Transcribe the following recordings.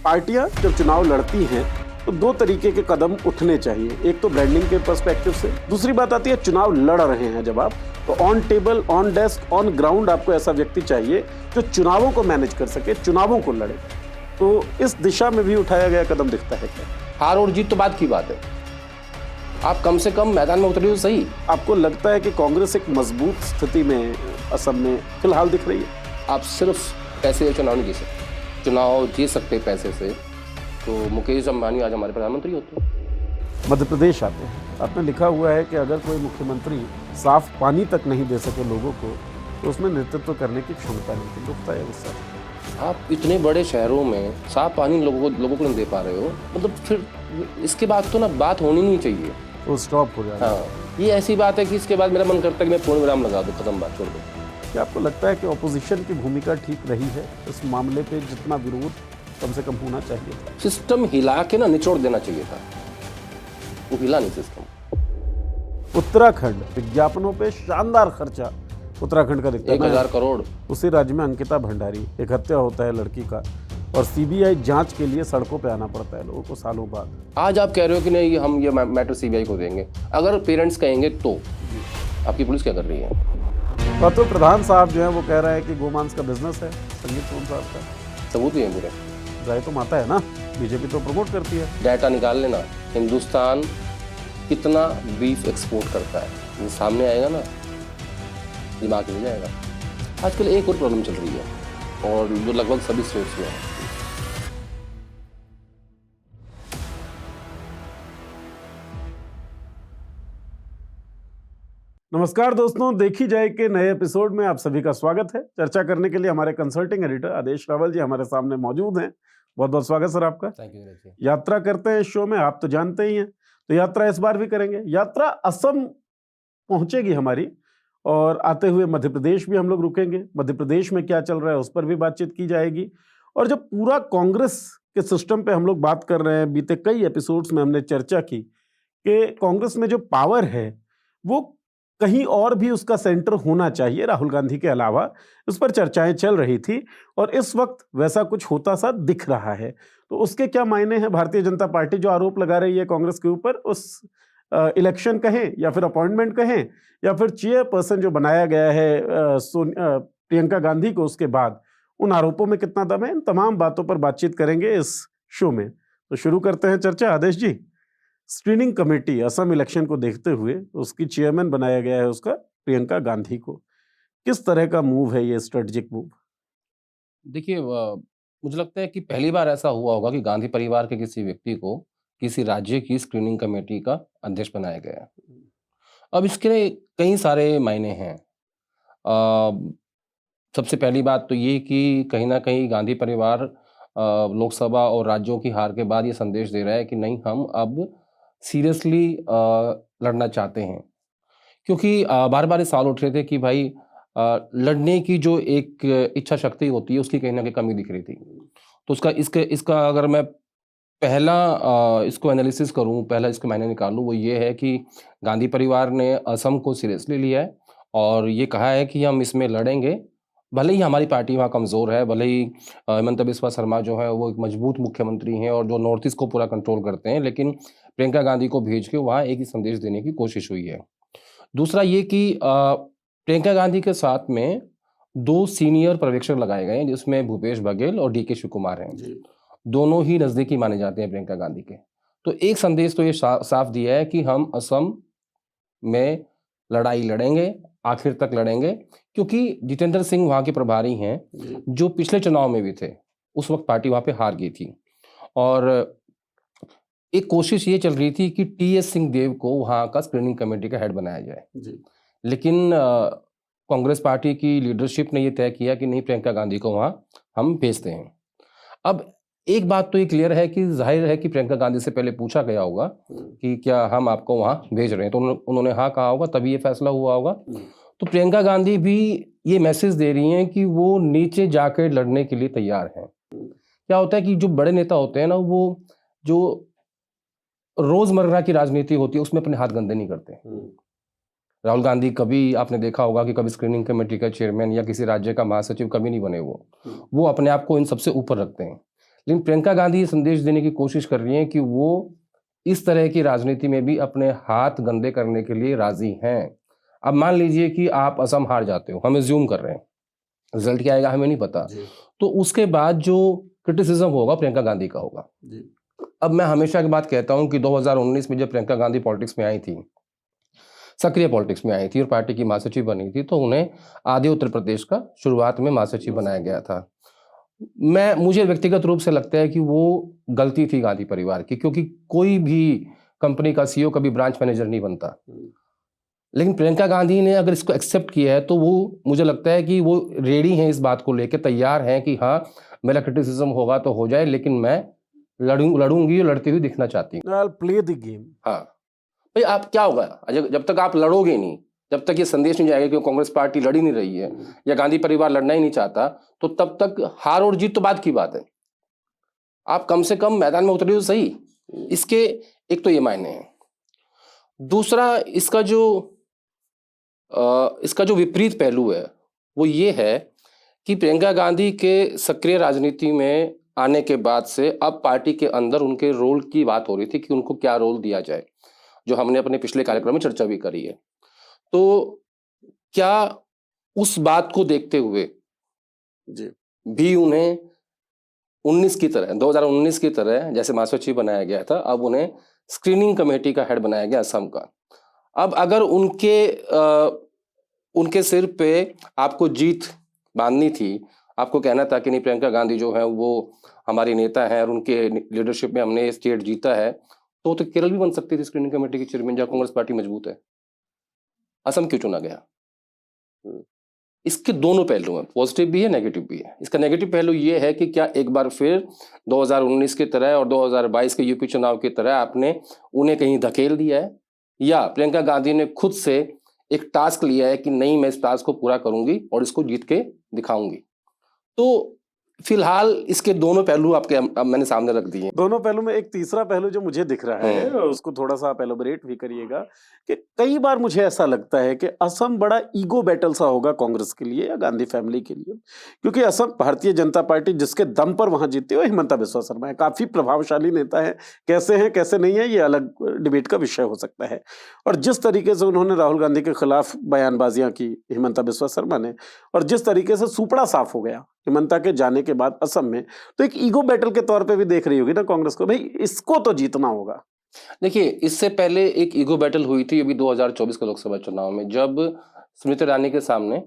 पार्टियां जब चुनाव लड़ती हैं तो दो तरीके के कदम उठने चाहिए। एक तो ब्रांडिंग के पर्सपेक्टिव से, दूसरी बात आती है चुनाव लड़ रहे हैं जब आप, तो on table, on desk, on ground आपको ऐसा व्यक्ति चाहिए जो चुनावों को मैनेज कर सके, चुनावों को लड़े। तो इस दिशा में भी उठाया गया कदम दिखता है क्या? हार और जीत तो बात की बात है, आप कम से कम मैदान में उतरिए तो सही। आपको लगता है कि कांग्रेस एक मजबूत स्थिति में असम में फिलहाल दिख रही है? आप सिर्फ पैसे से चुनाव नहीं जीत सकते। चुनाव जीत सकते पैसे से तो मुकेश अंबानी आज हमारे प्रधानमंत्री होते हैं। मध्य प्रदेश आते हैं, आपने लिखा हुआ है कि अगर कोई मुख्यमंत्री साफ पानी तक नहीं दे सके लोगों को तो उसमें नेतृत्व करने की क्षमता नहीं थी। दुखता है उससे। आप इतने बड़े शहरों में साफ पानी लोगों को नहीं दे पा रहे हो, मतलब फिर इसके बाद तो ना बात होनी नहीं चाहिए, तो स्टॉप हो जाए। हाँ, ये ऐसी बात है कि इसके बाद मेरा मन करता है कि मैं पूर्ण विराम लगा दूँ, खत्म बात, छोड़ दूँ। क्या आपको लगता है कि ऑपोजिशन की भूमिका ठीक रही है इस मामले पे? जितना विरोध कम से कम होना चाहिए था। सिस्टम हिला के ना निचोड़ देना चाहिए था, वो हिला नहीं सिस्टम। उत्तराखंड, विज्ञापनों पे शानदार खर्चा उत्तराखंड का दिखता है। 1000 करोड़। उसी राज्य में अंकिता भंडारी, एक हत्या होता है लड़की का और सीबीआई जांच के लिए सड़कों पे आना पड़ता है लोगों को सालों बाद। आज आप कह रहे हो कि नहीं हम ये मैटर सीबीआई को देंगे, अगर पेरेंट्स कहेंगे तो आपकी पुलिस क्या कर रही है? तो प्रधान साहब जो है वो कह रहे हैं कि गोमांस का बिजनेस है संगीत सोम साहब का। सबूत ही है पूरे। गाय तो माता है ना, बीजेपी तो प्रमोट करती है। डाटा निकाल लेना, हिंदुस्तान कितना बीफ एक्सपोर्ट करता है, ये सामने आएगा ना, दिमाग मिल जाएगा। आजकल एक और प्रॉब्लम चल रही है और जो लगभग सभी स्टेट्स में है। नमस्कार दोस्तों, देखी जाए के नए एपिसोड में आप सभी का स्वागत है। चर्चा करने के लिए हमारे कंसल्टिंग एडिटर आदेश रावल जी हमारे सामने मौजूद हैं। बहुत बहुत स्वागत सर आपका। Thank you Neeraj ji. यात्रा करते हैं इस शो में, आप तो जानते ही हैं, तो यात्रा इस बार भी करेंगे। यात्रा असम पहुंचेगी हमारी, और आते हुए मध्य प्रदेश भी हम लोग रुकेंगे। मध्य प्रदेश में क्या चल रहा है उस पर भी बातचीत की जाएगी। और जब पूरा कांग्रेस के सिस्टम पे हम लोग बात कर रहे हैं, बीते कई एपिसोड्स में हमने चर्चा की कि कांग्रेस में जो पावर है वो कहीं और भी उसका सेंटर होना चाहिए राहुल गांधी के अलावा। इस पर चर्चाएं चल रही थी और इस वक्त वैसा कुछ होता सा दिख रहा है। तो उसके क्या मायने हैं? भारतीय जनता पार्टी जो आरोप लगा रही है कांग्रेस के ऊपर, उस इलेक्शन कहें या फिर अपॉइंटमेंट कहें या फिर चेयरपर्सन जो बनाया गया है प्रियंका गांधी को, उसके बाद उन आरोपों में कितना दम है? इन तमाम बातों पर बातचीत करेंगे इस शो में। तो शुरू करते हैं चर्चा। आदेश जी, स्क्रीनिंग कमेटी असम इलेक्शन को देखते हुए उसकी चेयरमैन बनाया गया है उसका प्रियंका गांधी को। किस तरह का मूव है ये, स्ट्रेटेजिक मूव? देखिए, मुझे लगता है कि पहली बार ऐसा हुआ होगा कि गांधी परिवार के किसी व्यक्ति को किसी राज्य की स्क्रीनिंग कमेटी का अध्यक्ष बनाया गया है। अब इसके कई सारे मायने हैं। सबसे पहली बात तो ये कि कहीं ना कहीं गांधी परिवार लोकसभा और राज्यों की हार के बाद ये संदेश दे रहा है कि नहीं, हम अब सीरियसली लड़ना चाहते हैं। क्योंकि बार बार ये सवाल उठ रहे थे कि भाई लड़ने की जो एक इच्छा शक्ति होती है उसकी कहीं ना कहीं कमी दिख रही थी। तो इसका अगर मैं पहला इसको एनालिसिस करूं, पहला इसके मायने निकालूं, वो ये है कि गांधी परिवार ने असम को सीरियसली लिया है और ये कहा है कि हम इसमें लड़ेंगे। भले ही हमारी पार्टी वहाँ कमज़ोर है, भले ही हेमंत बिस्वा शर्मा जो है वो एक मजबूत मुख्यमंत्री हैं और जो नॉर्थ ईस्ट को पूरा कंट्रोल करते हैं, लेकिन प्रियंका गांधी को भेज के वहाँ एक ही संदेश देने की कोशिश हुई है। दूसरा ये कि प्रियंका गांधी के साथ में 2 सीनियर पर्यवेक्षक लगाए गए हैं, जिसमें भूपेश बघेल और डीके शिव कुमार हैं। दोनों ही नज़दीकी माने जाते हैं प्रियंका गांधी के। तो एक संदेश तो ये साफ दिया है कि हम असम में लड़ाई लड़ेंगे, आखिर तक लड़ेंगे, क्योंकि जितेंद्र सिंह वहाँ के प्रभारी हैं, जो पिछले चुनाव में भी थे। उस वक्त पार्टी वहाँ पे हार गई थी और एक कोशिश ये चल रही थी कि टीएस सिंहदेव को वहाँ का स्क्रीनिंग कमेटी का हेड बनाया जाए। लेकिन कांग्रेस पार्टी की लीडरशिप ने ये तय किया कि नहीं, प्रियंका गांधी को वहाँ हम भेजते हैं। अब एक बात तो ये क्लियर है कि जाहिर है कि प्रियंका गांधी से पहले पूछा गया होगा कि क्या हम आपको वहाँ भेज रहे हैं, तो उन्होंने हाँ कहा होगा, तभी ये फैसला हुआ होगा। तो प्रियंका गांधी भी ये मैसेज दे रही हैं कि वो नीचे जाकर लड़ने के लिए तैयार हैं। क्या होता है कि जो बड़े नेता होते हैं ना, वो जो रोजमर्रा की राजनीति होती है उसमें अपने हाथ गंदे नहीं करते। राहुल गांधी कभी, आपने देखा होगा कि कभी स्क्रीनिंग कमेटी का चेयरमैन या किसी राज्य का महासचिव कभी नहीं बने। वो अपने आप को इन सबसे ऊपर रखते हैं। लेकिन प्रियंका गांधी ये संदेश देने की कोशिश कर रही हैं कि वो इस तरह की राजनीति में भी अपने हाथ गंदे करने के लिए राजी हैं। अब मान लीजिए कि आप असम हार जाते हो, हम एज्यूम कर रहे हैं, रिजल्ट क्या आएगा हमें नहीं पता, तो उसके बाद जो क्रिटिसिज्म होगा प्रियंका गांधी का होगा। अब मैं हमेशा की बात कहता हूं कि 2019 में जब प्रियंका गांधी पॉलिटिक्स में आई थी, सक्रिय पॉलिटिक्स में आई थी और पार्टी की महासचिव बनी थी, तो उन्हें आधे उत्तर प्रदेश का शुरुआत में महासचिव बनाया गया था। मुझे व्यक्तिगत रूप से लगता है कि वो गलती थी गांधी परिवार की, क्योंकि कोई भी कंपनी का सीईओ कभी ब्रांच मैनेजर नहीं बनता। लेकिन प्रियंका गांधी ने अगर इसको एक्सेप्ट किया है तो वो, मुझे लगता है कि वो रेडी हैं इस बात को लेकर, तैयार हैं कि हाँ मेरा क्रिटिसिज्म होगा तो हो जाए, लेकिन मैं लड़ूंगी और लड़ती हुई दिखना चाहती हूँ। I'll play the game. हाँ भाई, आप क्या होगा जब तक आप लड़ोगे नहीं, जब तक ये संदेश नहीं जाएगा कि कांग्रेस पार्टी लड़ी नहीं रही है या गांधी परिवार लड़ना ही नहीं चाहता, तो तब तक हार और जीत तो बात की बात है। आप कम से कम मैदान में उतरे तो सही। इसके एक तो ये मायने हैं। दूसरा, इसका जो विपरीत पहलू है वो ये है कि प्रियंका गांधी के सक्रिय राजनीति में आने के बाद से अब पार्टी के अंदर उनके रोल की बात हो रही थी कि उनको क्या रोल दिया जाए, जो हमने अपने पिछले कार्यक्रम में चर्चा भी करी है। तो क्या उस बात को देखते हुए भी उन्हें 2019 की तरह जैसे महासचिव बनाया गया था, अब उन्हें स्क्रीनिंग कमेटी का हेड बनाया गया असम का। अब अगर उनके सिर पे आपको जीत बांधनी थी, आपको कहना था कि नहीं प्रियंका गांधी जो है वो हमारी नेता है और उनके लीडरशिप में हमने स्टेट जीता है, तो केरल भी बन सकती थी स्क्रीनिंग कमेटी की चेयरमैन, जहां कांग्रेस पार्टी मजबूत है। असम क्यों चुना गया? इसके दोनों पहलू हैं, पॉजिटिव भी है नेगेटिव भी है। इसका नेगेटिव पहलू ये है कि क्या एक बार फिर 2019 की तरह और 2022 के यूपी चुनाव की तरह आपने उन्हें कहीं धकेल दिया है, या प्रियंका गांधी ने खुद से एक टास्क लिया है कि नहीं मैं इस टास्क को पूरा करूंगी और इसको जीत के दिखाऊंगी। तो फिलहाल इसके दोनों पहलू अब मैंने सामने रख दिए। दोनों पहलू में एक तीसरा पहलू जो मुझे दिख रहा है, उसको थोड़ा सा आप एलोबरेट भी करिएगा, कि कई बार मुझे ऐसा लगता है कि असम बड़ा ईगो बैटल सा होगा कांग्रेस के लिए या गांधी फैमिली के लिए, क्योंकि असम भारतीय जनता पार्टी जिसके दम पर वहां जीती है वो हिमंता बिस्वा शर्मा है, काफी प्रभावशाली नेता है। कैसे हैं कैसे नहीं है ये अलग डिबेट का विषय हो सकता है। और जिस तरीके से उन्होंने राहुल गांधी के खिलाफ बयानबाजियां की हिमंता बिस्वा शर्मा ने, और जिस तरीके से सुपड़ा साफ हो गया हिमंता के जाने के बाद असम में, तो एक ईगो बैटल के तौर पे भी देख रही होगी ना कांग्रेस को, भाई इसको तो जीतना होगा। देखिए, इससे पहले एक ईगो बैटल हुई थी अभी 2024 के लोकसभा चुनाव में, जब स्मृति ईरानी के सामने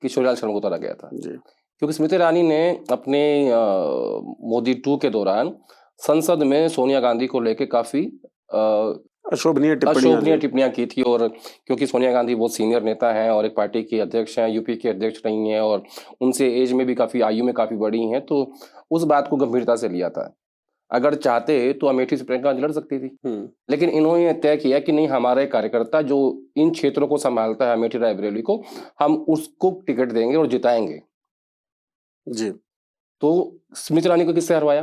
किशोरीलाल शर्मा को उतारा गया था। क्योंकि स्मृति ईरानी ने अपने मोदी 2 के दौरान संसद में सोनिया गांधी को लेकर काफी अशोभनीय टिप्पणियां की थी, और क्योंकि सोनिया गांधी बहुत सीनियर नेता हैं और एक पार्टी की अध्यक्ष हैं, यूपी की अध्यक्ष रही हैं और उनसे एज में भी काफी, आयु में काफी बड़ी हैं, तो उस बात को गंभीरता से लिया था। अगर चाहते तो अमेठी से प्रियंका लड़ सकती थी, लेकिन इन्होंने तय किया कि नहीं, हमारा एक कार्यकर्ता जो इन क्षेत्रों को संभालता है, अमेठी रायबरेली को, हम उसको टिकट देंगे और जिताएंगे जी। तो स्मृति ईरानी को किससे हरवाया?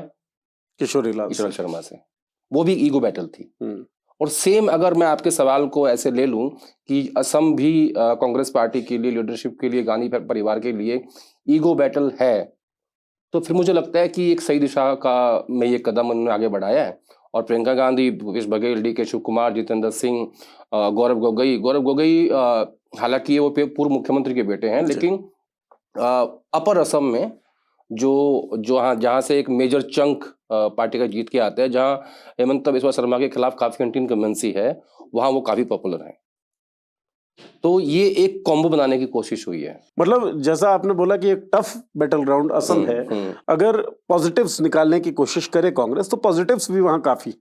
किशोरीलाल शर्मा से। वो भी ईगो बैटल थी। और सेम अगर मैं आपके सवाल को ऐसे ले लूं कि असम भी कांग्रेस पार्टी के लिए, लीडरशिप के लिए, गांधी परिवार के लिए ईगो बैटल है, तो फिर मुझे लगता है कि एक सही दिशा का में ये कदम उन्होंने आगे बढ़ाया है। और प्रियंका गांधी, भूपेश बघेल, डी के शिव कुमार, जितेंद्र सिंह, गौरव गोगोई, हालांकि ये वो पूर्व मुख्यमंत्री के बेटे हैं, लेकिन अपर असम में जहाँ से एक मेजर चंक पार्टी का जीत के आता है, जहां हिमंता बिस्वा शर्मा के खिलाफ काफी एंटी इनकम्बेंसी है, वहां वो काफी पॉपुलर है। तो ये एक कॉम्बो बनाने की कोशिश हुई है। मतलब जैसा आपने बोला कि एक टफ बैटल ग्राउंड असम है, अगर पॉजिटिव्स निकालने की कोशिश करे कांग्रेस, तो पॉजिटिव्स भी वहां काफी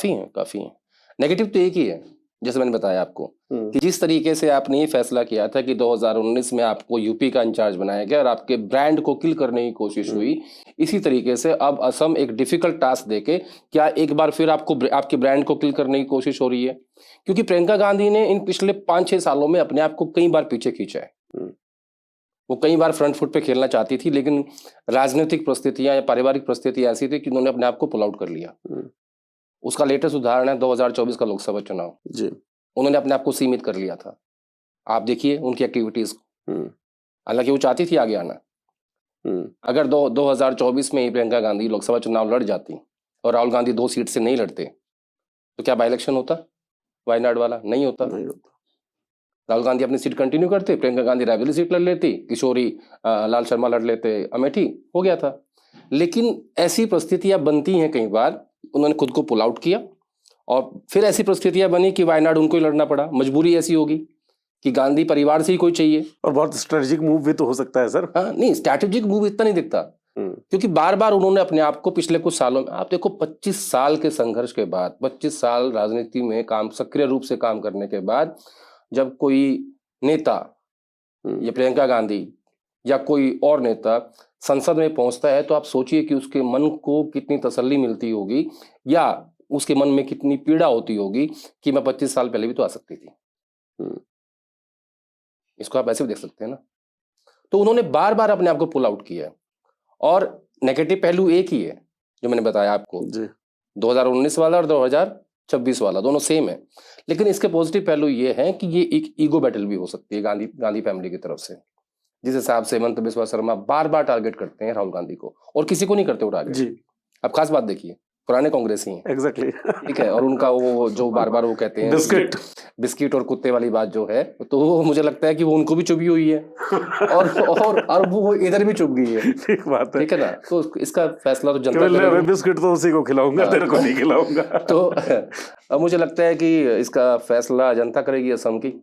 हैं। नेगेटिव तो एक ही है, जैसे मैंने बताया आपको कि जिस तरीके से आपने ये फैसला किया था कि 2019 में आपको यूपी का इंचार्ज बनाया गया और आपके ब्रांड को किल करने की कोशिश हुई, इसी तरीके से अब असम एक डिफिकल्ट टास्क देके क्या एक बार फिर आपके ब्रांड को किल करने की कोशिश हो रही है? क्योंकि प्रियंका गांधी ने इन पिछले 5-6 सालों में अपने आप को कई बार पीछे खींचा है। वो कई बार फ्रंट फुट पे खेलना चाहती थी, लेकिन राजनीतिक परिस्थितियां या पारिवारिक परिस्थितियां ऐसी थी कि उन्होंने अपने आप को पुल आउट कर लिया। उसका लेटेस्ट उदाहरण है 2024 का लोकसभा चुनाव जी। उन्होंने अपने आप को सीमित कर लिया था। आप देखिए उनकी एक्टिविटीज को, हालांकि वो चाहती थी आगे आना, अगर 2024 में ही प्रियंका गांधी लोकसभा चुनाव लड़ जाती और राहुल गांधी 2 सीट से नहीं लड़ते तो क्या बाई इलेक्शन होता वायनाड वाला? नहीं होता। राहुल गांधी अपनी सीट कंटिन्यू करते, प्रियंका गांधी रायबरेली सीट लड़ लेती, किशोरी लाल शर्मा लड़ लेते अमेठी, हो गया था। लेकिन ऐसी परिस्थितियां बनती हैं कई बार, उन्होंने खुद को पुल आउट किया और फिर ऐसी परिस्थितियां बनी कि वायनाड उनको ही लड़ना पड़ा। मजबूरी ऐसी होगी कि गांधी परिवार से ही कोई चाहिए। और बहुत स्ट्रेटेजिक मूव भी तो हो सकता है सर। हाँ, नहीं स्ट्रैटेजिक मूव इतना नहीं दिखता, क्योंकि बार बार उन्होंने अपने आप को पिछले कुछ सालों में, आप देखो 25 साल के संघर्ष के बाद, 25 साल राजनीति में काम सक्रिय रूप से काम करने के बाद, जब कोई नेता या प्रियंका गांधी या कोई और नेता संसद में पहुंचता है तो आप सोचिए कि उसके मन को कितनी तसल्ली मिलती होगी या उसके मन में कितनी पीड़ा होती होगी कि मैं 25 साल पहले भी तो आ सकती थी। इसको आप ऐसे भी देख सकते हैं ना। तो उन्होंने बार बार अपने आप को पुल आउट किया है और नेगेटिव पहलू एक ही है जो मैंने बताया आपको, 2019 वाला और 2026 वाला दोनों सेम है। लेकिन इसके पॉजिटिव पहलू ये है कि ये एक ईगो बैटल भी हो सकती है गांधी फैमिली की तरफ से, जिस हिसाब से हेमंत बिस्वा शर्मा बार बार टारगेट करते हैं राहुल गांधी को, और किसी को नहीं करते वो टारगेट। अब खास बात देखिए, पुराने कांग्रेसी हैं, एग्जैक्टली, ठीक है, और उनका वो जो बार बार वो कहते हैं बिस्किट और कुत्ते वाली बात जो है, तो वो मुझे लगता है कि वो उनको भी चुभी हुई है और वो इधर भी चुभ गई है। ठीक बात है, ठीक है ना। तो इसका फैसला तो जनता करेगी। बिस्किट तो उसी को खिलाऊंगा, तेरे को नहीं खिलाऊंगा। तो अब मुझे लगता है कि इसका फैसला जनता करेगी असम की।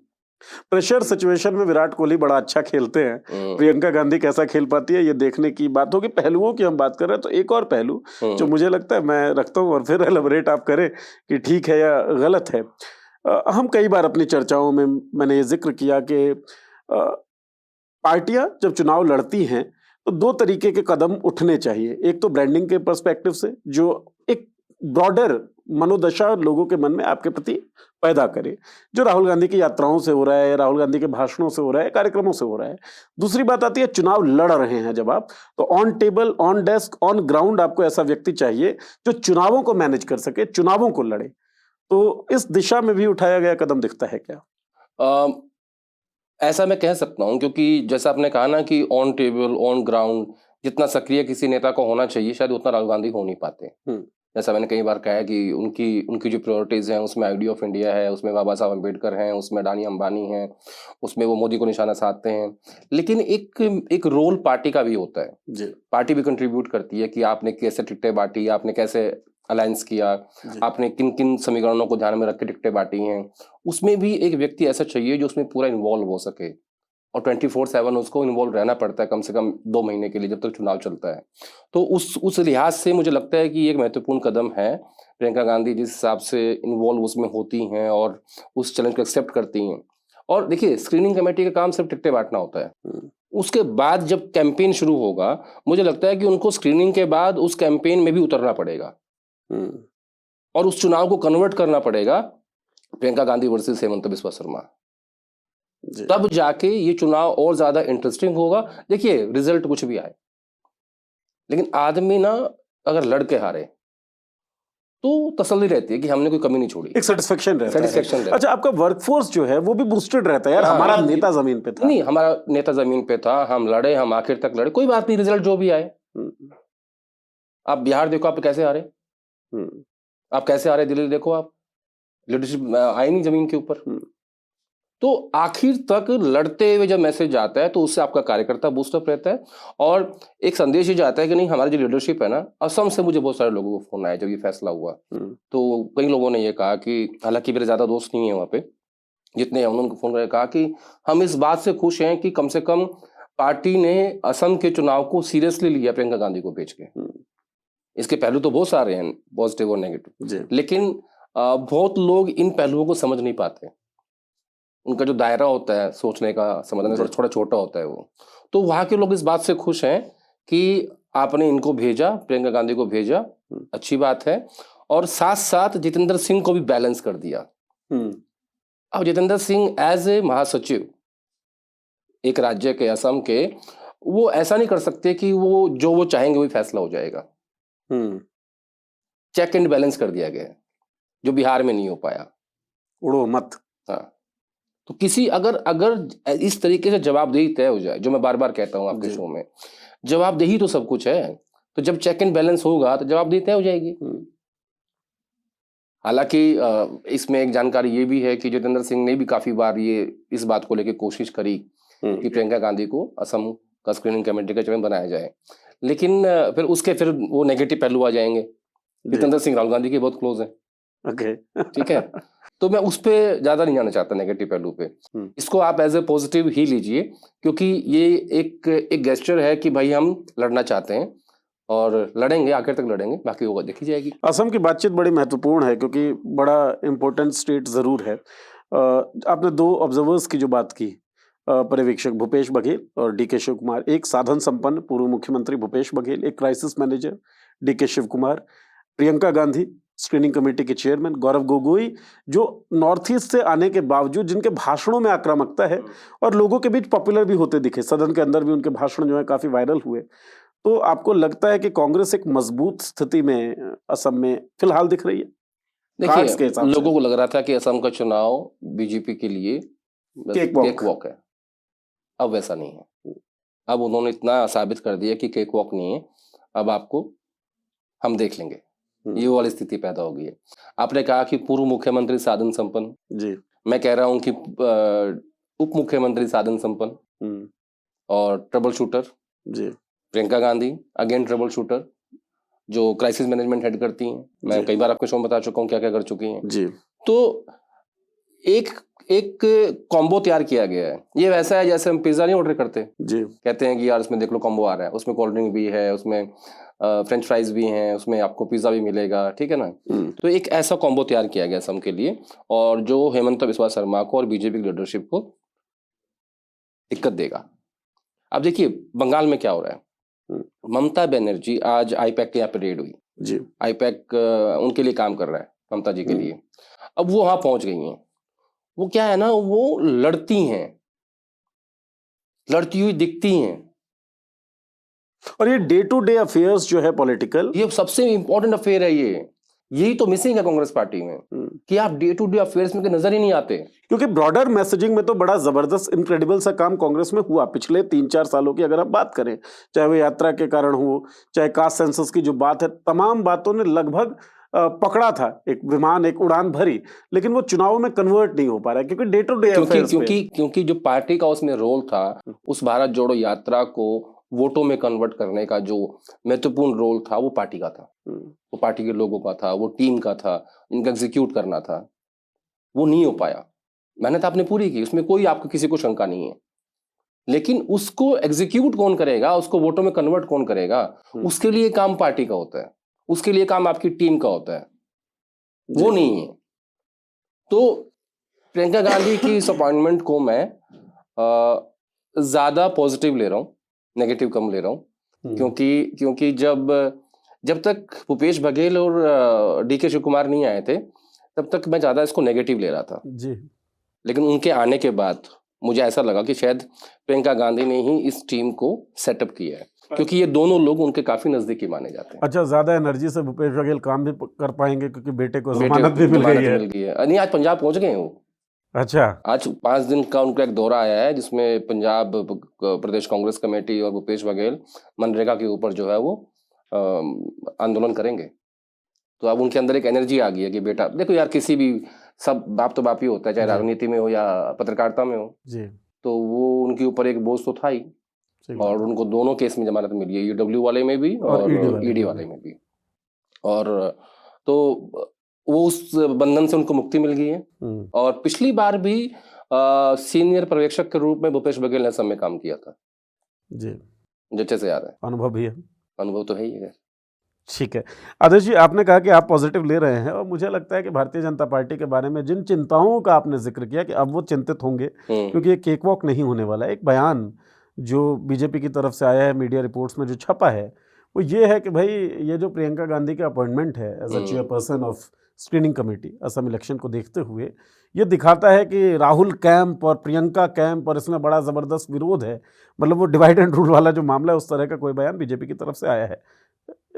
प्रेशर सिचुएशन में विराट कोहली बड़ा अच्छा खेलते हैं, प्रियंका गांधी कैसा खेल पाती है ये देखने की बात होगी। पहलुओं की हम बात कर रहे हैं तो एक और पहलू जो मुझे लगता है मैं रखता हूँ और फिर एलैबोरेट आप करें कि ठीक है या गलत है। हम कई बार अपनी चर्चाओं में मैंने ये जिक्र किया कि पार्टियां जब चुनाव लड़ती हैं तो 2 तरीके के कदम उठने चाहिए। एक तो ब्रांडिंग के पर्सपेक्टिव से, जो एक ब्रॉडर मनोदशा लोगों के मन में आपके प्रति पैदा करे, जो राहुल गांधी की यात्राओं से हो रहा है, राहुल गांधी के भाषणों से हो रहा है, कार्यक्रमों से हो रहा है। दूसरी बात आती है चुनाव लड़ रहे हैं जब आप, तो on table, on desk, on ground आपको ऐसा व्यक्ति चाहिए जो चुनावों को मैनेज कर सके, चुनावों को लड़े। तो इस दिशा में भी उठाया गया कदम दिखता है क्या? ऐसा मैं कह सकता हूं, क्योंकि जैसा आपने कहा ना कि ऑन टेबल, ऑन ग्राउंड, जितना सक्रिय किसी नेता को होना चाहिए शायद उतना राहुल गांधी हो नहीं पाते। जैसा मैंने कई बार कहा है कि उनकी जो प्रायोरिटीज हैं उसमें आइडिया ऑफ इंडिया है, उसमें बाबा साहब अम्बेडकर हैं, उसमें अडानी अंबानी हैं, उसमें वो मोदी को निशाना साधते हैं। लेकिन एक रोल पार्टी का भी होता है, पार्टी भी कंट्रीब्यूट करती है कि आपने कैसे टिकटें बांटी, आपने कैसे अलायंस किया, आपने किन किन समीकरणों को ध्यान में रख के टिकटें बांटी हैं। उसमें भी एक व्यक्ति ऐसा चाहिए जो उसमें पूरा इन्वॉल्व हो सके, और 24/7 उसको इन्वॉल्व रहना पड़ता है, कम से कम 2 महीने के लिए जब तक चुनाव चलता है। तो उस लिहाज से मुझे लगता है कि एक महत्वपूर्ण कदम है। प्रियंका गांधी जिस हिसाब से इन्वॉल्व उसमें होती हैं और उस चैलेंज को एक्सेप्ट करती हैं। और देखिए, स्क्रीनिंग कमेटी का काम सिर्फ टिकटें बांटना होता है। उसके बाद जब कैंपेन शुरू होगा, मुझे लगता है कि उनको स्क्रीनिंग के बाद उस कैंपेन में भी उतरना पड़ेगा और उस चुनाव को कन्वर्ट करना पड़ेगा प्रियंका गांधी वर्सेस हेमंत बिस्वा शर्मा। तब जाके ये चुनाव और ज्यादा इंटरेस्टिंग होगा। देखिए, रिजल्ट कुछ भी आए, लेकिन आदमी ना अगर लड़के हारे तो तसल्ली रहती है कि हमने कोई कमी नहीं छोड़ी, एक सेटिस्फेक्शन रहता है। अच्छा, आपका वर्कफोर्स जो है वो भी बूस्टेड रहता है यार। हमारा नेता जमीन पे था। नहीं, हमारा नेता जमीन पे था, हम लड़े, हम आखिर तक लड़े, कोई बात नहीं, रिजल्ट जो भी आए। आप बिहार देखो, आप कैसे हारे, आप कैसे हारे, दिल्ली देखो, आप लीडरशिप आई नहीं जमीन के ऊपर। तो आखिर तक लड़ते हुए जब मैसेज जाता है तो उससे आपका कार्यकर्ता बूस्टअप रहता है और एक संदेश ही जाता है कि नहीं, हमारी जो लीडरशिप है ना। असम से मुझे बहुत सारे लोगों को फोन आया जब ये फैसला हुआ, तो कई लोगों ने ये कहा कि, हालांकि मेरे ज्यादा दोस्त नहीं है वहाँ पे, जितने हैं उन्होंने फोन करके कहा कि हम इस बात से खुश हैं कि कम से कम पार्टी ने असम के चुनाव को सीरियसली लिया प्रियंका गांधी को भेज के। इसके पहलू तो बहुत सारे हैं, पॉजिटिव और नेगेटिव, लेकिन बहुत लोग इन पहलुओं को समझ नहीं पाते। उनका जो दायरा होता है सोचने का, समझने का थोड़ा छोटा होता है वो। तो वहां के लोग इस बात से खुश हैं कि आपने इनको भेजा, प्रियंका गांधी को भेजा, अच्छी बात है। और साथ साथ जितेंद्र सिंह को भी बैलेंस कर दिया। अब जितेंद्र सिंह एज ए महासचिव एक राज्य के, असम के, वो ऐसा नहीं कर सकते कि वो जो वो चाहेंगे वही फैसला हो जाएगा। चेक एंड बैलेंस कर दिया गया, जो बिहार में नहीं हो पाया। उड़ो मत। हाँ, तो किसी अगर इस तरीके से जवाबदेही तय हो जाए, जो मैं बार बार कहता हूं आपके शो में, जवाबदेही तो सब कुछ है, तो जब चेक एंड बैलेंस होगा तो जवाबदेही तय हो जाएगी। हालांकि इसमें एक जानकारी ये भी है कि जितेंद्र सिंह ने भी काफी बार ये इस बात को लेकर कोशिश करी कि प्रियंका गांधी को असम का स्क्रीनिंग कमेटी का चेयरमैन बनाया जाए, लेकिन फिर वो नेगेटिव पहलू आ जाएंगे। जितेंद्र सिंह राहुल गांधी के बहुत क्लोज है, ओके ठीक है, तो मैं उस पे ज्यादा नहीं जाना चाहता नेगेटिव पहलू पे। इसको आप एज ए पॉजिटिव ही लीजिए, क्योंकि ये एक गेस्चर है कि भाई हम लड़ना चाहते हैं और लड़ेंगे, आखिर तक लड़ेंगे, बाकी होगा देखी जाएगी। असम की बातचीत बड़ी महत्वपूर्ण है क्योंकि बड़ा इम्पोर्टेंट स्टेट जरूर है। आपने दो ऑब्जर्वर्स की जो बात की, पर्यवेक्षक भूपेश बघेल और डीके शिव कुमार, एक साधन संपन्न पूर्व मुख्यमंत्री भूपेश बघेल, एक crisis manager DK Shivakumar, Priyanka Gandhi screening committee के चेयरमैन, गौरव गोगोई जो नॉर्थ ईस्ट से आने के बावजूद जिनके भाषणों में आक्रामकता है और लोगों के बीच पॉपुलर भी होते दिखे, सदन के अंदर भी उनके भाषण जो है काफी वायरल हुए। तो आपको लगता है कि कांग्रेस एक मजबूत स्थिति में असम में फिलहाल दिख रही है? देखिए, लोगों को लग रहा था कि असम का चुनाव बीजेपी के लिए केक वॉक है, अब वैसा नहीं है। अब उन्होंने इतना साबित कर दिया कि केक वॉक नहीं है, अब आपको हम देख लेंगे, ये वाली स्थिति पैदा हो गई है। आपने कहा कि पूर्व मुख्यमंत्री साधन संपन्न, जी मैं कह रहा हूं कि उप मुख्यमंत्री साधन संपन्न और ट्रबल शूटर, जी Priyanka Gandhi again trouble shooter, जो क्राइसिस मैनेजमेंट हेड करती हैं। मैं कई बार आपको शो में बता चुका हूं क्या क्या कर चुकी हैं जी। तो एक कॉम्बो तैयार किया गया है। ये वैसा है जैसे हम पिज्जा नहीं ऑर्डर करते जी, कहते हैं कि यार इसमें देख लो कॉम्बो आ रहा है, उसमें कोल्ड ड्रिंक भी है, उसमें फ्रेंच फ्राइज भी हैं, उसमें आपको पिज्जा भी मिलेगा, ठीक है ना। तो एक ऐसा कॉम्बो तैयार किया गया असम के लिए, और जो हेमंत बिस्वा शर्मा को और बीजेपी की लीडरशिप को दिक्कत देगा। अब देखिए बंगाल में क्या हो रहा है, ममता बनर्जी आज आईपैक के यहाँ पे रेड हुई जी, आईपैक उनके लिए काम कर रहा है ममता जी के लिए। अब वो वहां पहुंच गई हैं, वो क्या है ना, वो लड़ती हैं, लड़ती हुई दिखती हैं, और ये डे टू डे अफेयर्स जो है पॉलिटिकल, ये सबसे इंपॉर्टेंट अफेयर है। यही तो मिसिंग है कांग्रेस पार्टी में कि आप डे टू डे अफेयर्स में नजर ही नहीं आते। क्योंकि ब्रॉडर मैसेजिंग में तो बड़ा जबरदस्त इनक्रेडिबल सा काम कांग्रेस में हुआ पिछले 3-4 सालों की अगर आप बात करें, चाहे वो यात्रा के कारण हो, चाहे कास्ट सेंसस की जो बात है, तमाम बातों ने लगभग पकड़ा था, एक विमान एक उड़ान भरी, लेकिन वो चुनाव में कन्वर्ट नहीं हो पा रहा है क्योंकि डे टू डे अफेयर्स क्योंकि जो पार्टी का उसमें रोल था, उस भारत जोड़ो यात्रा को वोटों में कन्वर्ट करने का जो महत्वपूर्ण रोल था वो पार्टी का था, वो पार्टी के लोगों का था, वो टीम का था, इनका एग्जीक्यूट करना था, वो नहीं हो पाया। मेहनत आपने पूरी की, उसमें कोई आपको किसी को शंका नहीं है, लेकिन उसको एग्जीक्यूट कौन करेगा, उसको वोटों में कन्वर्ट कौन करेगा, उसके लिए काम पार्टी का होता है, उसके लिए काम आपकी टीम का होता है, वो नहीं है। तो प्रियंका गांधी की इस अपॉइंटमेंट को मैं ज्यादा पॉजिटिव ले रहा हूं, नेगेटिव कम ले रहा हूं, क्योंकि जब तक भूपेश बघेल और डीके शिव कुमार नहीं आए थे तब तक मैं ज्यादा इसको नेगेटिव ले रहा था जी, लेकिन उनके आने के बाद मुझे ऐसा लगा कि शायद प्रियंका गांधी ने ही इस टीम को सेटअप किया है, क्योंकि ये दोनों लोग उनके काफी नजदीकी माने जाते हैं। अच्छा, ज्यादा एनर्जी से भूपेश बघेल काम भी कर पाएंगे क्योंकि बेटे को जमानत भी मिल गई है। नहीं, आज पंजाब पहुंच गए वो। अच्छा, आज 5 दिन का उनका एक दौरा आया है जिसमें पंजाब प्रदेश कांग्रेस कमेटी और भूपेश बघेल मनरेगा के ऊपर जो है वो आंदोलन करेंगे। तो अब उनके अंदर एक एनर्जी आ गई है कि बेटा देखो यार, किसी भी सब बाप तो बाप ही होता है, चाहे राजनीति में हो या पत्रकारिता में हो जी, तो वो उनके ऊपर एक बोझ तो था ही, और उनको दोनों केस में जमानत मिली है, यूडब्ल्यू वाले में भी और ईडी वाले में भी, और तो वो उस बंधन से उनको मुक्ति मिल गई है। और पिछली बार भी सीनियर पर्यवेक्षक के रूप में भूपेश बघेल ने असम में काम किया था जी, मुझे अच्छे से याद है, अनुभव भी है, अनुभव तो है ही है। ठीक है आदर्श जी, आपने कहा कि आप पॉजिटिव ले रहे हैं, और मुझे लगता है कि भारतीय जनता पार्टी के बारे में जिन चिंताओं का आपने जिक्र किया कि अब वो चिंतित होंगे क्योंकि ये केक वॉक नहीं होने वाला है। एक बयान जो बीजेपी की तरफ से आया है, मीडिया रिपोर्ट्स में जो छपा है, वो ये है कि भाई ये जो प्रियंका गांधी का अपॉइंटमेंट है as a chairperson of screening committee Assam election को देखते हुए, ये दिखाता है कि राहुल कैंप और प्रियंका कैंप और इसमें बड़ा ज़बरदस्त विरोध है, मतलब वो डिवाइड एंड रूल वाला जो मामला है उस तरह का कोई बयान बीजेपी की तरफ से आया है।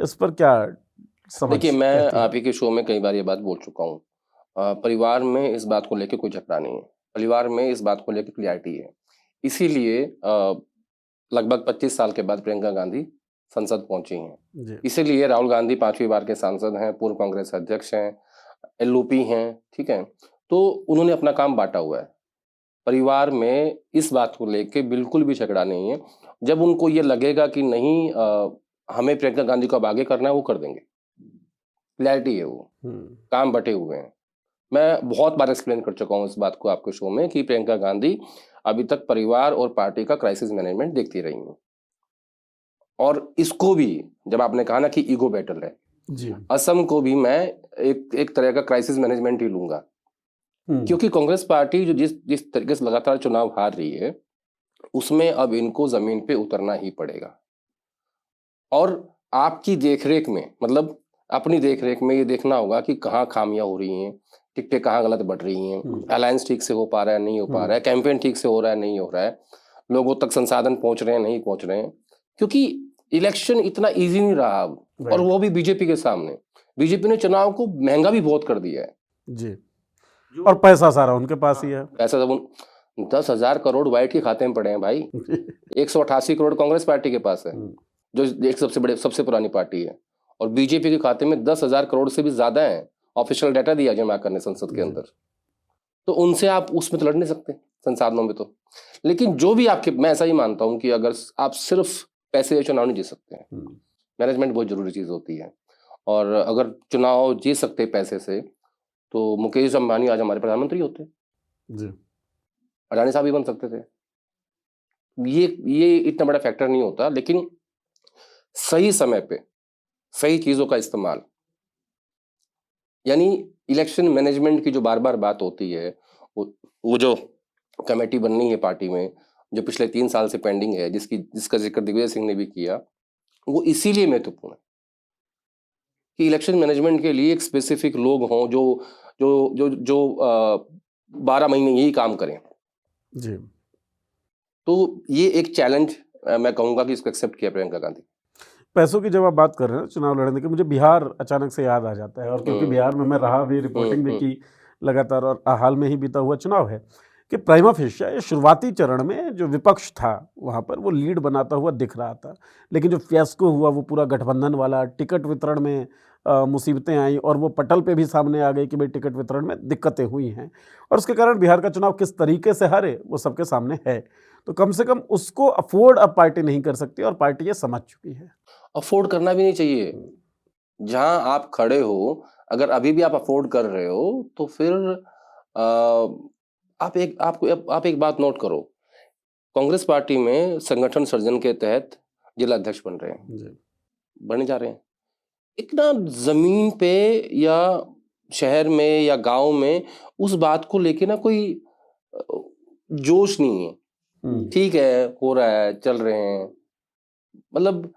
इस पर क्या समझ? देखिए, मैं आप ही के शो में कई बार ये बात बोल चुका हूँ, परिवार में इस बात को लेकर कोई झगड़ा नहीं है, परिवार में इस बात को लेकर क्लियरिटी है। इसीलिए लगभग 25 साल के बाद प्रियंका गांधी संसद पहुंची हैं। जी इसीलिए राहुल गांधी 5वीं बार के सांसद हैं, पूर्व कांग्रेस अध्यक्ष हैं, एलओपी हैं, ठीक है। तो उन्होंने अपना काम बांटा हुआ है। परिवार में इस बात को लेके बिल्कुल भी झगड़ा नहीं है। जब उनको ये लगेगा कि नहीं हमें प्रियंका गांधी को अब आगे करना है, वो कर देंगे। क्लैरिटी है वो, काम बटे हुए हैं। मैं बहुत बार एक्सप्लेन कर चुका हूँ इस बात को आपके शो में कि प्रियंका गांधी अभी तक परिवार और पार्टी का क्राइसिस मैनेजमेंट देखती रही हैं। और इसको भी, जब आपने कहा ना कि ईगो बैटल है, जी असम को भी मैं एक तरह का क्राइसिस मैनेजमेंट ही लूंगा। क्योंकि कांग्रेस पार्टी जो जिस तरीके से लगातार चुनाव हार रही है, उसमें अब इनको जमीन पे उतरना ही पड़ेगा। और आपकी देखरेख में, मतलब अपनी देखरेख में ये देखना होगा कि कहाँ खामियां हो रही हैं, टिकटें कहाँ गलत बढ़ रही हैं, अलायंस ठीक से हो पा रहा है नहीं हो पा रहा है, कैंपेन ठीक से हो रहा है नहीं हो रहा है, लोगों तक संसाधन पहुंच रहे हैं नहीं पहुंच रहे हैं। क्योंकि इलेक्शन इतना इजी नहीं रहा अब, और वो भी बीजेपी के सामने। बीजेपी ने चुनाव को महंगा भी बहुत कर दिया है जी, और पैसा सारा उनके पास ही है। पैसा जब 10,000 करोड़ वाइट के खाते में पड़े हैं भाई। 188 करोड़ कांग्रेस पार्टी के पास है, जो एक सबसे पुरानी पार्टी है, और बीजेपी के खाते में 10,000 करोड़ से भी ज्यादा है। ऑफिशियल डाटा दिया जमा करने संसद के अंदर, तो उनसे आप उसमें तो लड़ नहीं सकते संसाधनों में तो। लेकिन जो भी आपके, मैं ऐसा ही मानता हूं कि अगर आप सिर्फ पैसे से चुनाव नहीं जीत सकते हैं, मैनेजमेंट बहुत जरूरी चीज होती है। और अगर चुनाव जीत सकते पैसे से, तो मुकेश अंबानी आज हमारे प्रधानमंत्री होते जी, अडानी साहब भी बन सकते थे। ये इतना बड़ा फैक्टर नहीं होता, लेकिन सही समय पे सही चीजों का इस्तेमाल, यानी इलेक्शन मैनेजमेंट की जो बार बार बात होती है, वो जो कमेटी बननी है पार्टी में, जो पिछले 3 साल से पेंडिंग है, जिसका जिक्र दिग्विजय सिंह ने भी किया, वो इसीलिए महत्वपूर्ण है कि इलेक्शन मैनेजमेंट के लिए एक स्पेसिफिक लोग हों जो जो जो जो 12 महीने यही काम करें। जी तो ये एक चैलेंज मैं कहूंगा कि इसको एक्सेप्ट किया प्रियंका गांधी। पैसों की जब आप बात कर रहे हैं चुनाव लड़ने की, मुझे बिहार अचानक से याद आ जाता है। और क्योंकि बिहार में मैं रहा भी, रिपोर्टिंग भी की लगातार, और हाल में ही बीता हुआ चुनाव है कि प्राइमा फेशिया शुरुआती चरण में जो विपक्ष था वहाँ पर वो लीड बनाता हुआ दिख रहा था। लेकिन जो फियास्को हुआ वो पूरा गठबंधन वाला, टिकट वितरण में मुसीबतें आई, और वो पटल पे भी सामने आ गई कि भाई टिकट वितरण में दिक्कतें हुई हैं, और उसके कारण बिहार का चुनाव किस तरीके से हारे वो सबके सामने है। तो कम से कम उसको अफोर्ड अब पार्टी नहीं कर सकती, और पार्टी ये समझ चुकी है। अफोर्ड करना भी नहीं चाहिए। जहां आप खड़े हो, अगर अभी भी आप अफोर्ड कर रहे हो, तो फिर आप एक बात नोट करो, कांग्रेस पार्टी में संगठन सर्जन के तहत जिला अध्यक्ष बन रहे हैं, बनने जा रहे हैं। इतना जमीन पे या शहर में या गांव में उस बात को लेके ना कोई जोश नहीं है। ठीक है, हो रहा है, चल रहे हैं, मतलब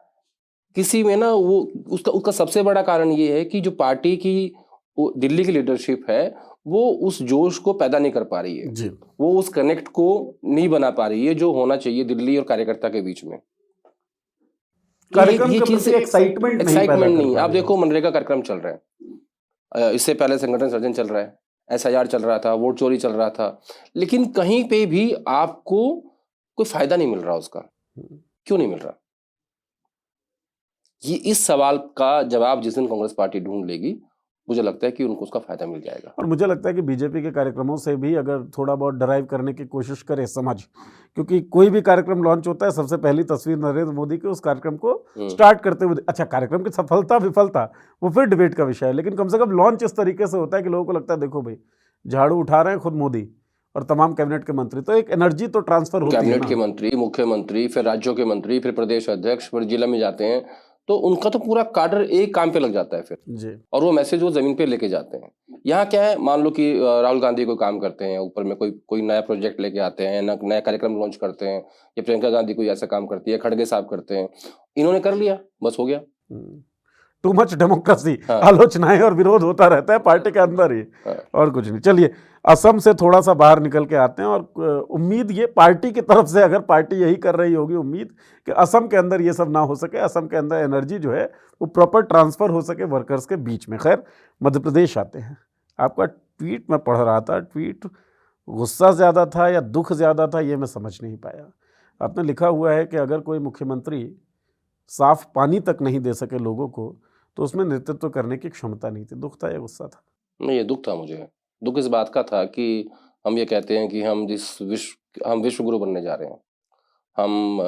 किसी में ना वो उसका सबसे बड़ा कारण ये है कि जो पार्टी की दिल्ली की लीडरशिप है, वो उस जोश को पैदा नहीं कर पा रही है जी, वो उस कनेक्ट को नहीं बना पा रही है जो होना चाहिए दिल्ली और कार्यकर्ता के बीच में। कार्यक्रम ये के चीज प्रति एक्साइटमेंट नहीं। आप देखो, मनरेगा कार्यक्रम चल रहा है, इससे पहले संगठन सर्जन चल रहा है, SIR चल रहा था, वोट चोरी चल रहा था, लेकिन कहीं पे भी आपको कोई फायदा नहीं मिल रहा उसका। क्यों नहीं मिल रहा? ये इस सवाल का जवाब जिस दिन कांग्रेस पार्टी ढूंढ लेगी, मुझे लगता है कि उनको उसका फायदा मिल जाएगा। और मुझे लगता है कि बीजेपी के कार्यक्रमों से भी अगर थोड़ा बहुत डराइव करने की कोशिश करे समझ, क्योंकि कोई भी कार्यक्रम लॉन्च होता है, सबसे पहली तस्वीर नरेंद्र मोदी की उस कार्यक्रम को स्टार्ट करते हुए। अच्छा, कार्यक्रम की सफलता विफलता वो फिर डिबेट का विषय है, लेकिन कम से कम लॉन्च इस तरीके से होता है कि लोगों को लगता है देखो भाई, झाड़ू उठा रहे हैं खुद मोदी और तमाम कैबिनेट के मंत्री, तो एक एनर्जी तो ट्रांसफर होती है। कैबिनेट के मंत्री, मुख्यमंत्री, फिर राज्यों के मंत्री, फिर प्रदेश अध्यक्ष, फिर जिला में जाते हैं, तो उनका तो पूरा काडर एक काम पे लग जाता है फिर जी, और वो मैसेज वो जमीन पे लेके जाते हैं। यहाँ क्या है, मान लो कि राहुल गांधी कोई काम करते हैं, ऊपर में कोई नया प्रोजेक्ट लेके आते हैं, नया कार्यक्रम लॉन्च करते हैं, या प्रियंका गांधी कोई ऐसा काम करती है, खड़गे साहब करते हैं, इन्होंने कर लिया, बस हो गया। टू मच डेमोक्रेसी, आलोचनाएं और विरोध होता रहता है पार्टी के अंदर ही, और कुछ नहीं। चलिए, असम से थोड़ा सा बाहर निकल के आते हैं, और उम्मीद ये पार्टी की तरफ से, अगर पार्टी यही कर रही होगी उम्मीद कि असम के अंदर ये सब ना हो सके, असम के अंदर एनर्जी जो है वो प्रॉपर ट्रांसफर हो सके वर्कर्स के बीच में। खैर, मध्य प्रदेश आते हैं। आपका ट्वीट मैं पढ़ रहा था, ट्वीट गुस्सा ज़्यादा था या दुख ज़्यादा था ये मैं समझ नहीं पाया। आपने लिखा हुआ है कि अगर कोई मुख्यमंत्री साफ पानी तक नहीं दे सके लोगों को, तो उसमें नेतृत्व करने की क्षमता नहीं थी। दुःख था या गुस्सा था? नहीं, ये दुःख था मुझे। दुःख इस बात का था कि हम ये कहते हैं कि हम विश्व गुरु बनने जा रहे हैं। हम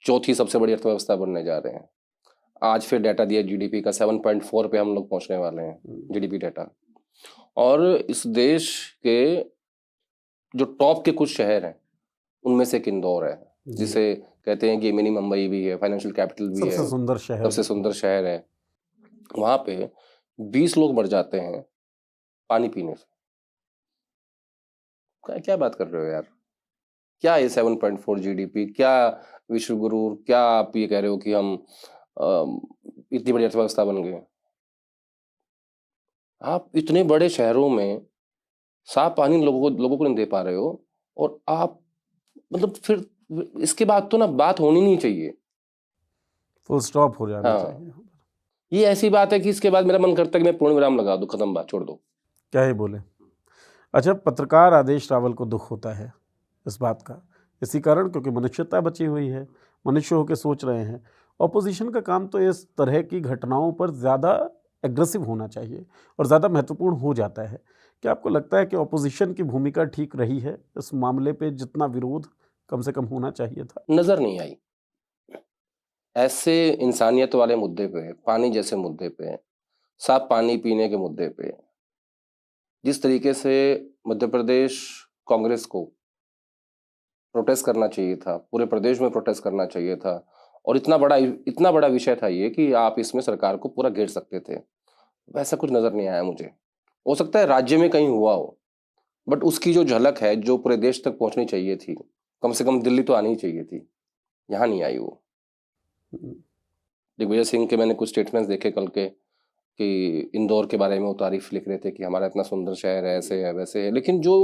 चौथी सबसे बड़ी अर्थव्यवस्था बनने जा रहे हैं। आज फिर डाटा दिया जीडीपी का 7.4 पे हम लोग पहुंचने वाले हैं, जीडीपी डाटा। और इस देश के जो टॉप के कुछ शहर हैं, उनमें से एक इंदौर है, जी। जिसे कहते हैं कि मिनी मुंबई भी है, फाइनेंशियल कैपिटल भी सबसे है, सुंदर शहर सबसे है। सुंदर शहर है। वहां पे 20 लोग मर जाते हैं पानी पीने से। क्या बात कर रहे हो यार? क्या ये 7.4 जीडीपी, क्या विश्व गुरु, क्या आप ये कह रहे हो कि हम इतनी बड़ी अर्थव्यवस्था बन गए? आप इतने बड़े शहरों में साफ पानी लोगों को नहीं दे पा रहे हो, और आप मतलब फिर इसके बाद तो ना बात होनी नहीं चाहिए। फुल स्टॉप हो जाना हाँ, चाहिए। ये ऐसी बात है कि इसके बाद मेरा मन करता है कि मैं पूर्ण विराम लगा दूं, खत्म बात, छोड़ दो। क्या ही बोले। अच्छा, पत्रकार आदेश रावल को दुख होता है इस बात का, इसी कारण क्योंकि मनुष्यता बची हुई है, मनुष्य होकर सोच रहे हैं। ऑपोजिशन का काम तो इस तरह की घटनाओं पर ज़्यादा एग्रेसिव होना चाहिए और ज़्यादा महत्वपूर्ण हो जाता है। क्या आपको लगता है कि ऑपोजिशन की भूमिका ठीक रही है इस मामले पे, जितना विरोध कम से कम होना चाहिए था? नजर नहीं आई। ऐसे इंसानियत वाले मुद्दे पे, पानी जैसे मुद्दे पे, साफ पानी पीने के मुद्दे पे, जिस तरीके से मध्य प्रदेश कांग्रेस को प्रोटेस्ट करना चाहिए था, पूरे प्रदेश में प्रोटेस्ट करना चाहिए था, और इतना बड़ा विषय था ये कि आप इसमें सरकार को पूरा घेर सकते थे, वैसा कुछ नजर नहीं आया मुझे। हो सकता है राज्य में कहीं हुआ हो, बट उसकी जो झलक है, जो पूरे देश तक पहुंचनी चाहिए थी, कम से कम दिल्ली तो आनी ही चाहिए थी, यहाँ नहीं आई वो। दिग्विजय सिंह के मैंने कुछ स्टेटमेंट्स देखे कल के, कि इंदौर के बारे में वो तारीफ लिख रहे थे कि हमारा इतना सुंदर शहर है, ऐसे है वैसे है, लेकिन जो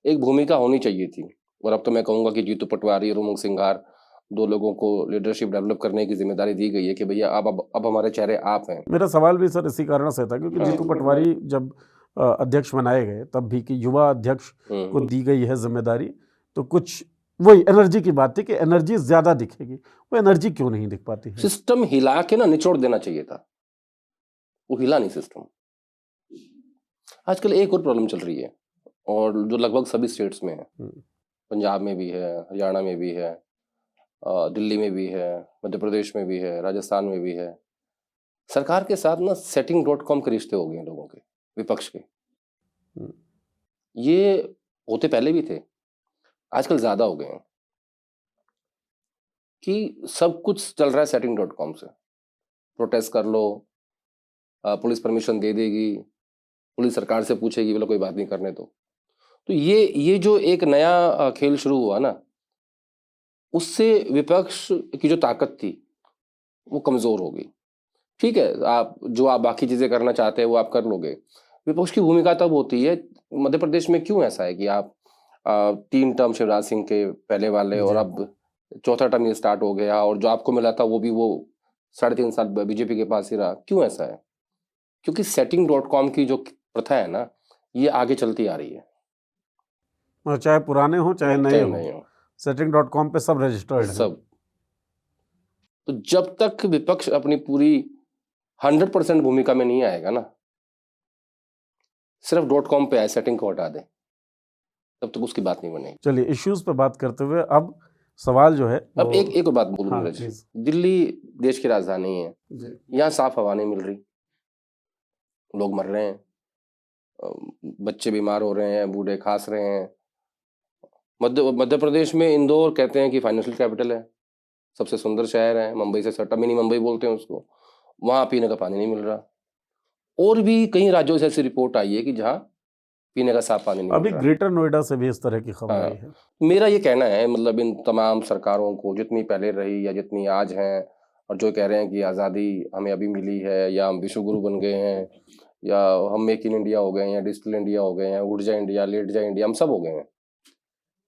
एक भूमिका होनी चाहिए थी, और अब तो मैं कहूंगा कि जीतू पटवारी और उमंग सिंघार, दो लोगों को लीडरशिप डेवलप करने की जिम्मेदारी दी गई है कि भैया अब हमारे चेहरे आप हैं। मेरा सवाल भी सर इसी कारण से था, क्योंकि हाँ। जीतू पटवारी जब अध्यक्ष बनाए गए तब भी कि युवा अध्यक्ष को दी गई है जिम्मेदारी, तो कुछ वही एनर्जी की बात थी कि एनर्जी ज्यादा दिखेगी। वो एनर्जी क्यों नहीं दिख पाती है? सिस्टम हिला के ना निचोड़ देना चाहिए था, वो हिला नहीं सिस्टम। आजकल एक और प्रॉब्लम चल रही है, और जो लगभग सभी स्टेट्स में है, पंजाब में भी है, हरियाणा में भी है, दिल्ली में भी है, मध्य प्रदेश में भी है, राजस्थान में भी है। सरकार के साथ ना setting.com के रिश्ते हो गए हैं लोगों के, विपक्ष के। ये होते पहले भी थे, आजकल ज्यादा हो गए हैं, कि सब कुछ चल रहा है setting.com से। प्रोटेस्ट कर लो, पुलिस परमिशन दे देगी, पुलिस सरकार से पूछेगी, बोलो कोई बात नहीं करने दो। तो ये जो एक नया खेल शुरू हुआ ना, उससे विपक्ष की जो ताकत थी वो कमजोर हो गई। ठीक है, आप बाकी चीजें करना चाहते हैं वो आप कर लोगे। विपक्ष की भूमिका तब होती है, मध्य प्रदेश में क्यों ऐसा है कि आप 3 टर्म शिवराज सिंह के पहले वाले, और अब चौथा टर्म ये स्टार्ट हो गया, और जो आपको मिला था वो भी वो 3.5 साल बीजेपी के पास ही रहा। क्यों ऐसा है? क्योंकि setting.com की जो प्रथा है ना, ये आगे चलती आ रही है। और चाहे पुराने हो चाहे नए हो, नहीं हो setting.com पे सब रजिस्टर्ड है। सब। तो जब तक विपक्ष अपनी पूरी 100% भूमिका में नहीं आएगा ना, सिर्फ .com पे आए, सेटिंग को हटा दे, तब तक उसकी बात नहीं बनेगी। चलिए, इश्यूज पे बात करते हुए अब सवाल जो है अब एक और बात बोलूं हाँ, नीरज, दिल्ली देश की राजधानी है, यहाँ साफ हवा नहीं मिल रही, लोग मर रहे हैं, बच्चे बीमार हो रहे हैं, बूढ़े खास रहे हैं। मध्य प्रदेश में इंदौर कहते हैं कि फाइनेंशियल कैपिटल है, सबसे सुंदर शहर है, मुंबई से सटा, मिनी मुंबई बोलते हैं उसको, वहां पीने का पानी नहीं मिल रहा। और भी कई राज्यों से ऐसी रिपोर्ट आई है कि जहाँ पीने का साफ पानी नहीं अभी मिल रहा। ग्रेटर नोएडा से भी इस तरह की खबर आई है। मेरा ये कहना है, मतलब इन तमाम सरकारों को, जितनी पहले रही या जितनी आज हैं, और जो कह रहे हैं कि आज़ादी हमें अभी मिली है, या हम विश्व गुरु बन गए हैं, या हम मेक इन इंडिया हो गए हैं, या डिजिटल इंडिया हो गए हैं, उठ जा इंडिया, लेट जा इंडिया, हम सब हो गए हैं,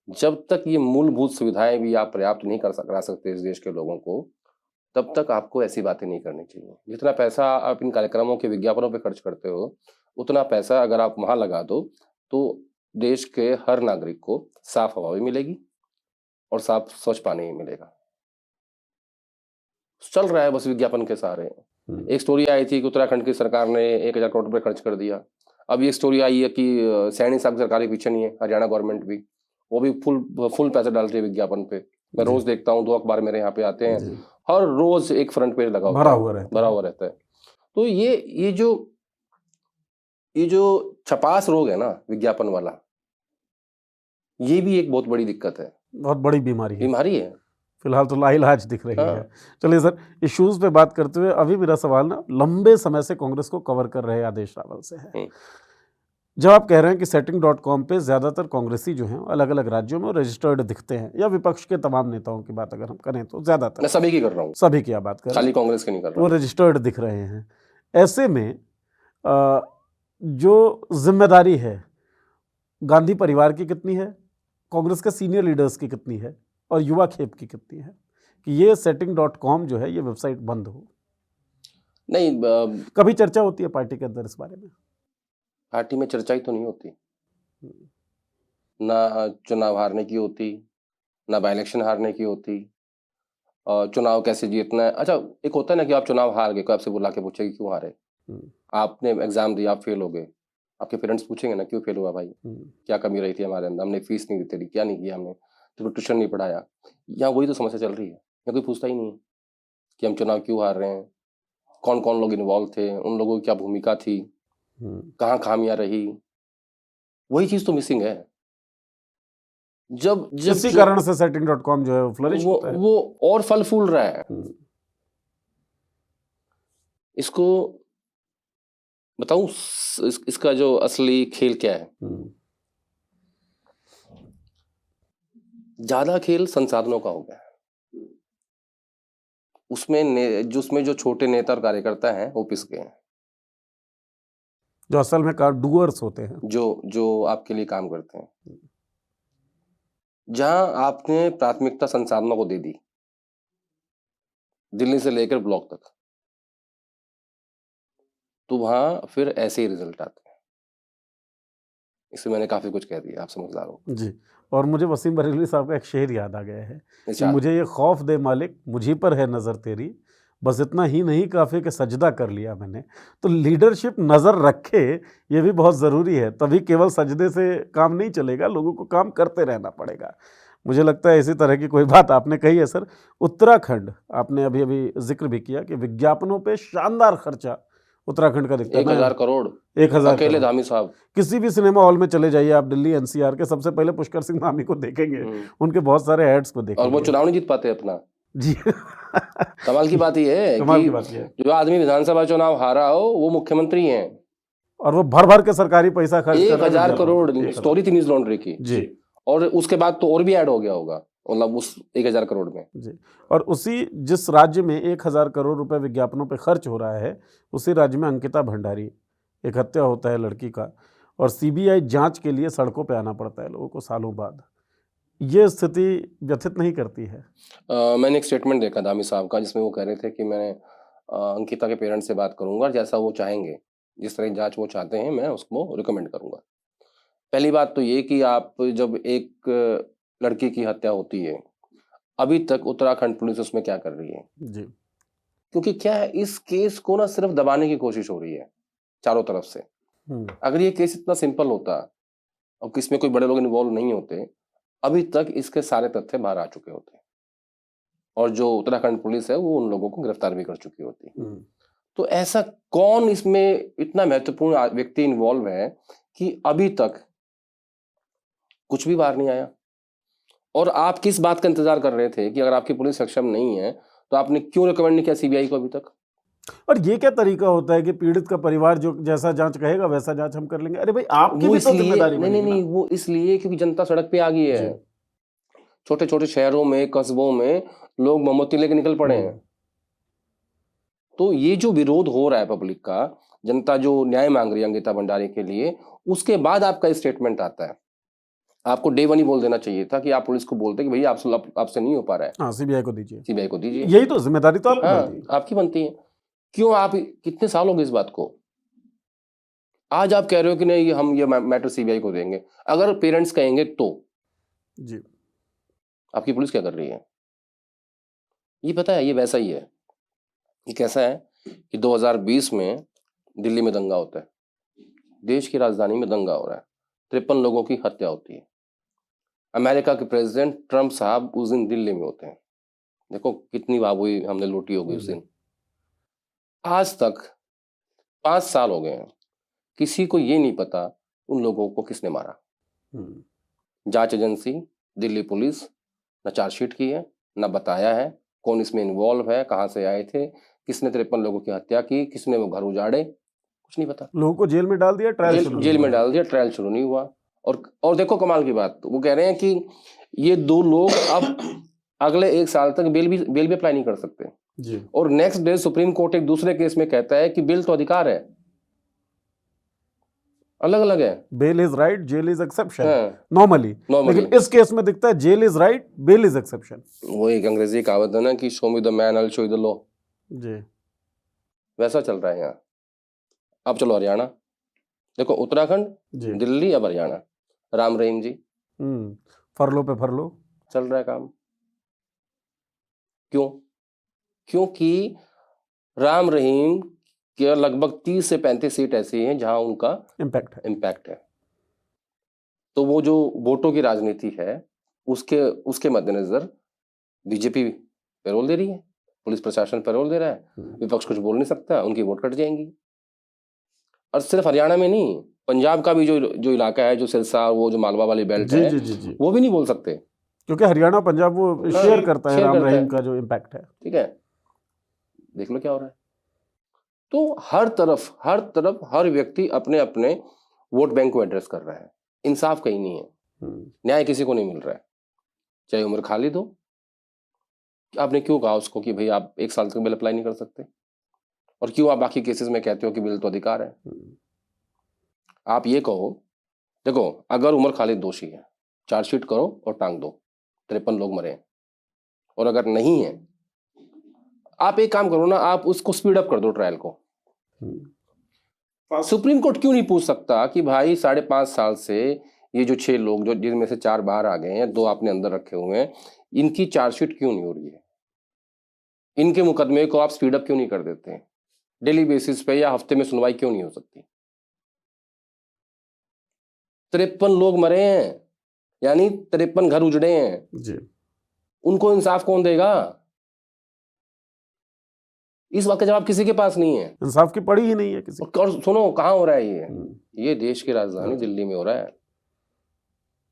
जब तक ये मूलभूत सुविधाएं भी आप पर्याप्त नहीं करा सकते इस देश के लोगों को, तब तक आपको ऐसी बातें नहीं करनी चाहिए। जितना पैसा आप इन कार्यक्रमों के विज्ञापनों पे खर्च करते हो, उतना पैसा अगर आप वहां लगा दो, तो देश के हर नागरिक को साफ हवा भी मिलेगी, और साफ स्वच्छ पानी ही मिलेगा। चल रहा है बस विज्ञापन के सहारे। एक स्टोरी आई थी कि उत्तराखंड की सरकार ने 1000 करोड़ रुपए खर्च कर दिया। अब ये स्टोरी आई है कि सैनी साहब की सरकार के पीछे नहीं है, हरियाणा गवर्नमेंट भी, वो भी फुल पैसे डालती है विज्ञापन पे। मैं रोज देखता हूँ, 2 अखबार मेरे यहाँ पे आते हैं, हर रोज एक फ्रंट पेज लगा भरा हुआ रहता है। तो ये जो छपास रोग है ना विज्ञापन वाला, ये भी एक बहुत बड़ी दिक्कत है, बहुत बड़ी बीमारी है। फिलहाल तो लाइलाज दिख रही है। चलिए सर, इश्यूज पे बात करते हुए अभी मेरा सवाल ना लंबे समय से कांग्रेस को कवर कर रहे आदेश रावल से है। जब आप कह रहे हैं कि setting.com पे ज्यादातर कांग्रेसी जो हैं अलग अलग राज्यों में रजिस्टर्ड दिखते हैं, या विपक्ष के तमाम नेताओं की बात अगर हम करें तो ज्यादातर, मैं सभी की कर रहा हूँ, सभी की आप बात कर रहे हैं, खाली कांग्रेस की नहीं कर रहा, वो रजिस्टर्ड दिख रहे हैं। ऐसे में जो जिम्मेदारी है गांधी परिवार की कितनी है, कांग्रेस के सीनियर लीडर्स की कितनी है, और युवा खेप की कितनी है कि ये setting.com जो है ये वेबसाइट बंद हो? नहीं, कभी चर्चा होती है पार्टी के अंदर इस बारे में? पार्टी में चर्चा ही तो नहीं होती, ना चुनाव हारने की होती, ना बाई इलेक्शन हारने की होती, और चुनाव कैसे जीतना है। अच्छा, एक होता है ना कि आप चुनाव हार गए, कोई आपसे बुला के पूछे कि क्यों हारे, आपने एग्जाम दिया, आप फेल हो गए, आपके पेरेंट्स पूछेंगे ना क्यों फेल हुआ भाई, क्या कमी रही थी हमारे अंदर, हमने फीस नहीं दी तेरी, क्या नहीं किया हमने, तो ट्यूशन नहीं पढ़ाया। यहाँ वही तो समस्या चल रही है, यहाँ कोई पूछता ही नहीं है कि हम चुनाव क्यों हार रहे हैं, कौन कौन लोग इन्वॉल्व थे, उन लोगों की क्या भूमिका थी, कहाँ खामियां रही, वही चीज तो मिसिंग है। जब इसी कारण से setting.com जो है वो फ्लरिश होता है, वो और फल फूल रहा है। इसको बताऊं इसका जो असली खेल क्या है? ज्यादा खेल संसाधनों का हो गया है, उसमें जो छोटे नेता और कार्यकर्ता हैं वो पिस गए हैं, जो असल में डूअर्स होते हैं, जो आपके लिए काम करते हैं। जहां आपने प्राथमिकता संसाधनों को दे दी, दिल्ली से लेकर ब्लॉक तक, तो वहां फिर ऐसे ही रिजल्ट आते हैं। इससे मैंने काफी कुछ कह दिया, आप समझदार हो जी। और मुझे वसीम बरेलवी साहब का एक शेर याद आ गया है कि मुझे ये खौफ दे मालिक, मुझी पर है नजर तेरी, बस इतना ही नहीं काफी कि सजदा कर लिया मैंने। तो लीडरशिप नजर रखे, ये भी बहुत जरूरी है, तभी केवल सजदे से काम नहीं चलेगा, लोगों को काम करते रहना पड़ेगा। मुझे लगता है इसी तरह की कोई बात आपने कही है सर। उत्तराखंड आपने अभी अभी जिक्र भी किया कि विज्ञापनों पे शानदार खर्चा उत्तराखंड का दिखता है। 1000 करोड़ 1000 अकेले धामी साहब। किसी भी सिनेमा हॉल में चले जाइए आप दिल्ली एनसीआर के, सबसे पहले पुष्कर सिंह धामी को देखेंगे, उनके बहुत सारे एड्स को देखेंगे, और वो चुनाव नहीं जीत पाते अपना। जी कमाल की बात ये है कि जो आदमी विधानसभा चुनाव हारा हो वो मुख्यमंत्री हैं, और वो भर भर के सरकारी पैसा खर्च कर रहे हैं। 1000 करोड़ स्टोरी थी न्यूज लॉन्ड्री की जी, और उसके बाद तो और भी ऐड हो गया होगा, मतलब उस 1000 करोड़ में जी। और उसी जिस राज्य में 1000 करोड़ रुपए विज्ञापनों पे खर्च हो रहा है, उसी राज्य में अंकिता भंडारी, एक हत्या होता है लड़की का, और सीबीआई जांच के लिए सड़कों पे आना पड़ता है लोगों को सालों बाद। ये स्थिति व्यथित नहीं करती है? मैंने एक स्टेटमेंट देखा धामी साहब का, जिसमें वो कह रहे थे कि मैं अंकिता के पेरेंट्स से बात करूंगा, जैसा वो चाहेंगे, जिस तरह की जांच वो चाहते हैं, मैं उसको रिकमेंड करूंगा। पहली बात तो ये कि आप जब एक लड़की की हत्या होती है, अभी तक उत्तराखंड पुलिस उसमें क्या कर रही है? जी, क्योंकि क्या है, इस केस को ना सिर्फ दबाने की कोशिश हो रही है चारों तरफ से। अगर ये केस इतना सिंपल होता और किसमें कोई बड़े लोग इन्वॉल्व नहीं होते, अभी तक इसके सारे तथ्य बाहर आ चुके होते, और जो उत्तराखंड पुलिस है वो उन लोगों को गिरफ्तार भी कर चुकी होती। तो ऐसा कौन इसमें इतना महत्वपूर्ण व्यक्ति इन्वॉल्व है कि अभी तक कुछ भी बाहर नहीं आया? और आप किस बात का इंतजार कर रहे थे कि अगर आपकी पुलिस सक्षम नहीं है तो आपने क्यों रिकमेंड नहीं किया सीबीआई को अभी तक? और ये क्या तरीका होता है कि पीड़ित का परिवार जो जैसा जांच कहेगा वैसा जांच हम कर लेंगे? अरे भाई, आपकी भी तो जिम्मेदारी बनेगी ना। नहीं, वो इसलिए क्योंकि जनता सड़क पे आ गई है। छोटे छोटे शहरों में, कस्बों में लोग मोमबत्ती लेके निकल पड़े हैं। तो ये जो विरोध हो रहा है पब्लिक का, जनता जो न्याय मांग रही है अंकिता भंडारी के लिए, उसके बाद आपका स्टेटमेंट आता है। आपको डे वन ही बोल देना चाहिए था कि आप पुलिस को बोलते कि भैया आपसे नहीं हो पा रहा है। हाँ, सीबीआई को दीजिए, सीबीआई को दीजिए, यही तो जिम्मेदारी तो आपकी बनती है। क्यों आप कितने साल हो गए इस बात को? आज आप कह रहे हो कि नहीं हम ये मैटर सीबीआई को देंगे। अगर पेरेंट्स कहेंगे तो जी, आपकी पुलिस क्या कर रही है? ये पता है, ये वैसा ही है। ये कैसा है कि 2020 में दिल्ली में दंगा होता है, देश की राजधानी में दंगा हो रहा है, 53 लोगों की हत्या होती है। अमेरिका के प्रेसिडेंट ट्रंप साहब उस दिन दिल्ली में होते हैं। देखो कितनी वाहवाही हमने लूटी होगी उस दिन। आज तक 5 साल हो गए हैं, किसी को ये नहीं पता उन लोगों को किसने मारा। जांच एजेंसी दिल्ली पुलिस न चार्जशीट की है, न बताया है कौन इसमें इन्वॉल्व है, कहाँ से आए थे, किसने 53 लोगों की हत्या की, किसने वो घर उजाड़े, कुछ नहीं पता। लोगों को जेल में डाल दिया, ट्रायल शुरू जेल नहीं में हुआ। डाल दिया, ट्रायल शुरू नहीं हुआ। और देखो कमाल की बात, वो कह रहे हैं कि ये 2 लोग अब अगले 1 साल तक बेल भी अप्लाई नहीं कर सकते। जी। और नेक्स्ट डे सुप्रीम कोर्ट एक दूसरे केस में कहता है कि बेल तो अधिकार है, अलग अलग है। Bail is right, jail is exception हाँ, नॉर्मली, Normally। लेकिन इस केस में दिखता है jail is right, bail is exception. वो एक अंग्रेजी कहावत है ना कि show me the man, I will show you the law. जी। वैसा चल रहा है यहाँ। अब चलो हरियाणा, देखो उत्तराखंड, जी। दिल्ली, अब हरियाणा। राम रहीम जी, फरलो पे फरलो चल रहा है काम। क्यों? क्योंकि राम रहीम के लगभग 30 से 35 सीट ऐसी हैं जहां उनका इम्पैक्ट है। तो वो जो वोटों की राजनीति है उसके मद्देनजर बीजेपी पैरोल दे रही है, पुलिस प्रशासन पैरोल दे रहा है, विपक्ष कुछ बोल नहीं सकता, उनकी वोट कट जाएंगी। और सिर्फ हरियाणा में नहीं, पंजाब का भी जो इलाका है, जो सिरसा, वो जो मालवा वाली बेल्ट जी, है, जी, जी, जी। वो भी नहीं बोल सकते, क्योंकि हरियाणा पंजाब वो शेयर करता है राम रहीम का जो इम्पैक्ट है। ठीक है, देख लो क्या हो रहा है। तो हर तरफ हर व्यक्ति अपने अपने वोट बैंक को एड्रेस कर रहा है। इंसाफ कहीं नहीं है, न्याय किसी को नहीं मिल रहा है। चाहे उम्र खालिद हो, आपने क्यों कहा उसको कि भाई आप 1 साल तक बिल अप्लाई नहीं कर सकते, और क्यों आप बाकी केसेस में कहते हो कि बिल तो अधिकार है। आप ये कहो, देखो अगर उमर खालिद दोषी है, चार्जशीट करो और टांग दो, 53 लोग मरे हैं। और अगर नहीं है, आप एक काम करो ना, आप उसको स्पीड अप कर दो ट्रायल को। सुप्रीम कोर्ट क्यों नहीं पूछ सकता कि भाई 5.5 साल से ये जो 6 लोग, जो जिनमें से 4 बाहर आ गए हैं, 2 आपने अंदर रखे हुए हैं, इनकी चार्जशीट क्यों नहीं हो रही है? इनके मुकदमे को आप स्पीड अप क्यों नहीं कर देते? डेली बेसिस पे या हफ्ते में सुनवाई क्यों नहीं हो सकती? 53 लोग मरे हैं, यानी 53 घर उजड़े हैं जी। उनको इंसाफ कौन देगा? इस वक्त जवाब किसी के पास नहीं है, इंसाफ की पड़ी ही नहीं है किसी। और सुनो कहां हो रहा है ये देश की राजधानी दिल्ली में हो रहा है,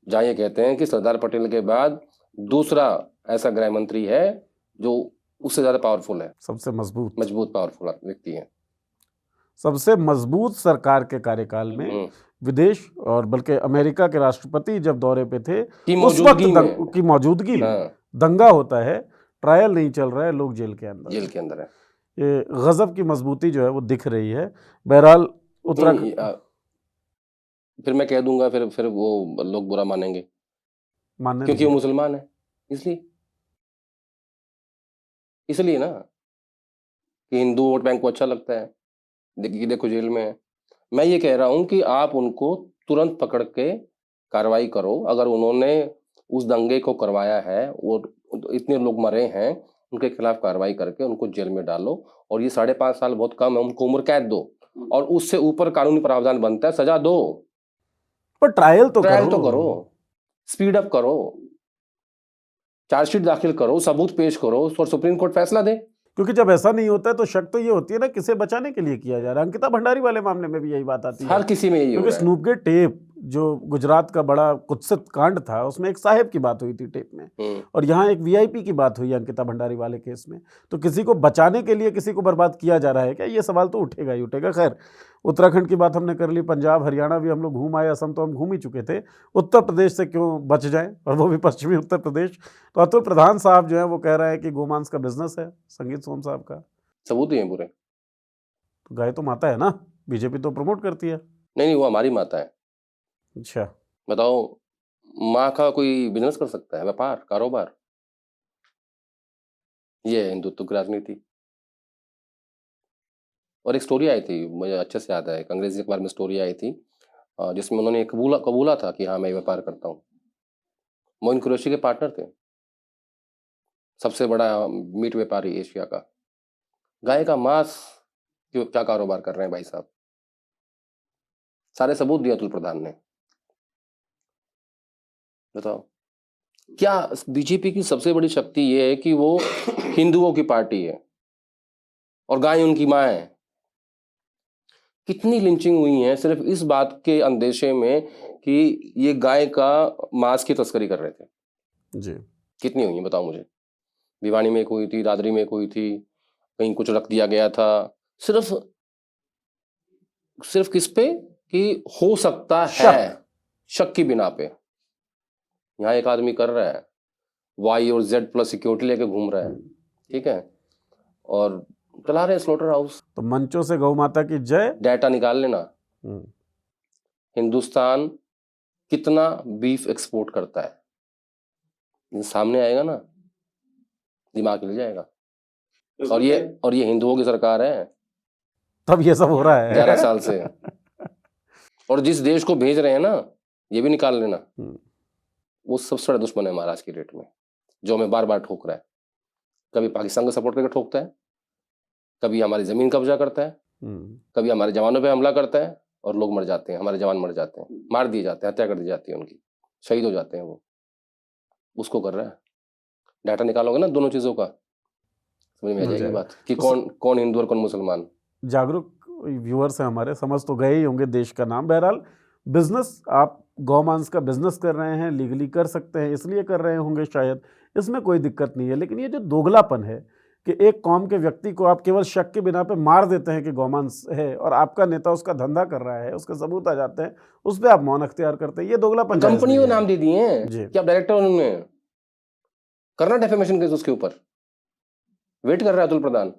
जहां ये कहते हैं कि सरदार पटेल के बाद दूसरा ऐसा गृह मंत्री है जो उससे ज्यादा पावरफुल है, सबसे मजबूत पावरफुल व्यक्ति है। सबसे मजबूत सरकार के कार्यकाल में विदेश और बल्कि अमेरिका के राष्ट्रपति जब दौरे पे थे, उस वक्त की मौजूदगी में दंगा होता है, ट्रायल नहीं चल रहा है, लोग जेल के अंदर है। ये गजब की मजबूती जो है वो दिख रही है। बहरहाल उत्तराखंड, फिर मैं कह दूंगा, फिर वो लोग बुरा मानेंगे, क्योंकि वो मुसलमान है, इसलिए ना कि हिंदू वोट बैंक को अच्छा लगता है। देखो जेल में है। मैं ये कह रहा हूं कि आप उनको तुरंत पकड़ के कार्रवाई करो। अगर उन्होंने उस दंगे को करवाया है, वो इतने लोग मरे हैं, उनके खिलाफ कार्रवाई करके उनको जेल में डालो। और ये 5.5 साल बहुत कम है, उनको उम्र कैद दो, और उससे ऊपर कानूनी प्रावधान बनता है, सजा दो, पर ट्रायल तो करो, स्पीड अप करो, चार्जशीट दाखिल करो, सबूत पेश करो और सुप्रीम कोर्ट फैसला दे। क्योंकि जब ऐसा नहीं होता है तो शक तो ये होती है ना, किसे बचाने के लिए किया जा रहा है। अंकिता भंडारी वाले मामले में भी यही बात आती है, हर किसी में यही हो रहा है। स्नूपगेट टेप जो गुजरात का बड़ा कुत्सित कांड था, उसमें एक साहिब की बात हुई थी टेप में, और यहाँ एक वीआईपी की बात हुई अंकिता भंडारी वाले केस में। तो किसी को बचाने के लिए किसी को बर्बाद किया जा रहा है क्या? ये सवाल तो उठेगा ही उठेगा। खैर, उत्तराखंड की बात हमने कर ली, पंजाब हरियाणा भी हम लोग घूम आए, असम तो हम घूम ही चुके थे। उत्तर प्रदेश से क्यों बच जाएं, और वो भी पश्चिमी उत्तर प्रदेश। तो अतुल प्रधान साहब जो है वो कह रहे हैं कि गोमांस का बिजनेस है संगीत सोम साहब का। सबूत ही है पूरे। तो गाय तो माता है ना, बीजेपी तो प्रमोट करती है। नहीं, वो हमारी माता है। अच्छा, बताओ, माँ का कोई बिजनेस कर सकता है, व्यापार, कारोबार? ये है हिंदुत्व की राजनीति। और एक स्टोरी आई थी, मुझे अच्छे से याद है, एक अंग्रेजी अखबार में स्टोरी आई थी, जिसमें उन्होंने कबूला था कि हाँ मैं व्यापार करता हूँ। मोइन कुरैशी के पार्टनर थे, सबसे बड़ा मीट व्यापारी एशिया का, गाय का मांस क्यों क्या कारोबार कर रहे हैं भाई साहब? सारे सबूत दिए अतुल प्रधान ने। बताओ, क्या बीजेपी की सबसे बड़ी शक्ति ये है कि वो हिंदुओं की पार्टी है और गाय उनकी माँ है। कितनी लिंचिंग हुई है सिर्फ इस बात के अंदेशे में कि ये गाय का मांस की तस्करी कर रहे थे। जी। कितनी हुई है बताओ मुझे? भिवानी में एक हुई थी, दादरी में एक हुई थी, कहीं कुछ रख दिया गया था, सिर्फ सिर्फ किस पे कि हो सकता है, शक की बिना पे। यहाँ एक आदमी कर रहा है, वाई और जेड प्लस सिक्योरिटी लेके घूम रहा है, ठीक है, और चला रहे हैं स्लॉटर हाउस। तो मंचों से गौ माता की जय। डाटा निकाल लेना, हम्म, हिंदुस्तान कितना बीफ एक्सपोर्ट करता है, ये सामने आएगा ना, दिमाग हिल जाएगा। और ये हिंदुओं की सरकार है तब ये सब हो रहा है 11 साल से। और जिस देश को भेज रहे हैं ना, ये भी निकाल लेना, वो सबसे बड़ा दुश्मन है महाराज की डेट में, जो हमें बार बार ठोक रहा है। कभी पाकिस्तान को सपोर्ट करके ठोकता है, कभी हमारी जमीन कब्जा करता है, कभी हमारे जवानों पे हमला करता है और लोग मर जाते हैं, हमारे जवान मर जाते हैं, मार दिए जाते हैं, हत्या कर दी जाती है उनकी, शहीद हो जाते हैं वो। उसको कर रहा है। डाटा निकालोगे ना दोनों चीजों का, समझ में आ जाएगी बात कि कौन कौन हिंदू और कौन मुसलमान। जागरूक व्यूअर्स हैं हमारे, समझ तो गए ही होंगे देश का नाम। बहरहाल बिजनेस, आप गौमांस का बिजनेस कर रहे हैं, लीगली कर सकते हैं, इसलिए कर रहे होंगे शायद, इसमें कोई दिक्कत नहीं है। लेकिन ये जो दोगलापन है कि एक कौम के व्यक्ति को आप केवल शक के बिना पे मार देते हैं कि गौमांस है, और आपका नेता उसका धंधा कर रहा है, उसके सबूत आ जाते हैं, उस पर आप मौन अख्तियार करते हैं, ये दोगलापन जायज कंपनी नहीं को है। नाम दे दिए हैं जी। कि आप डायरेक्टर उन्होंने करना डेफेमेशन केस उसके ऊपर, वेट कर रहा है अतुल प्रधान,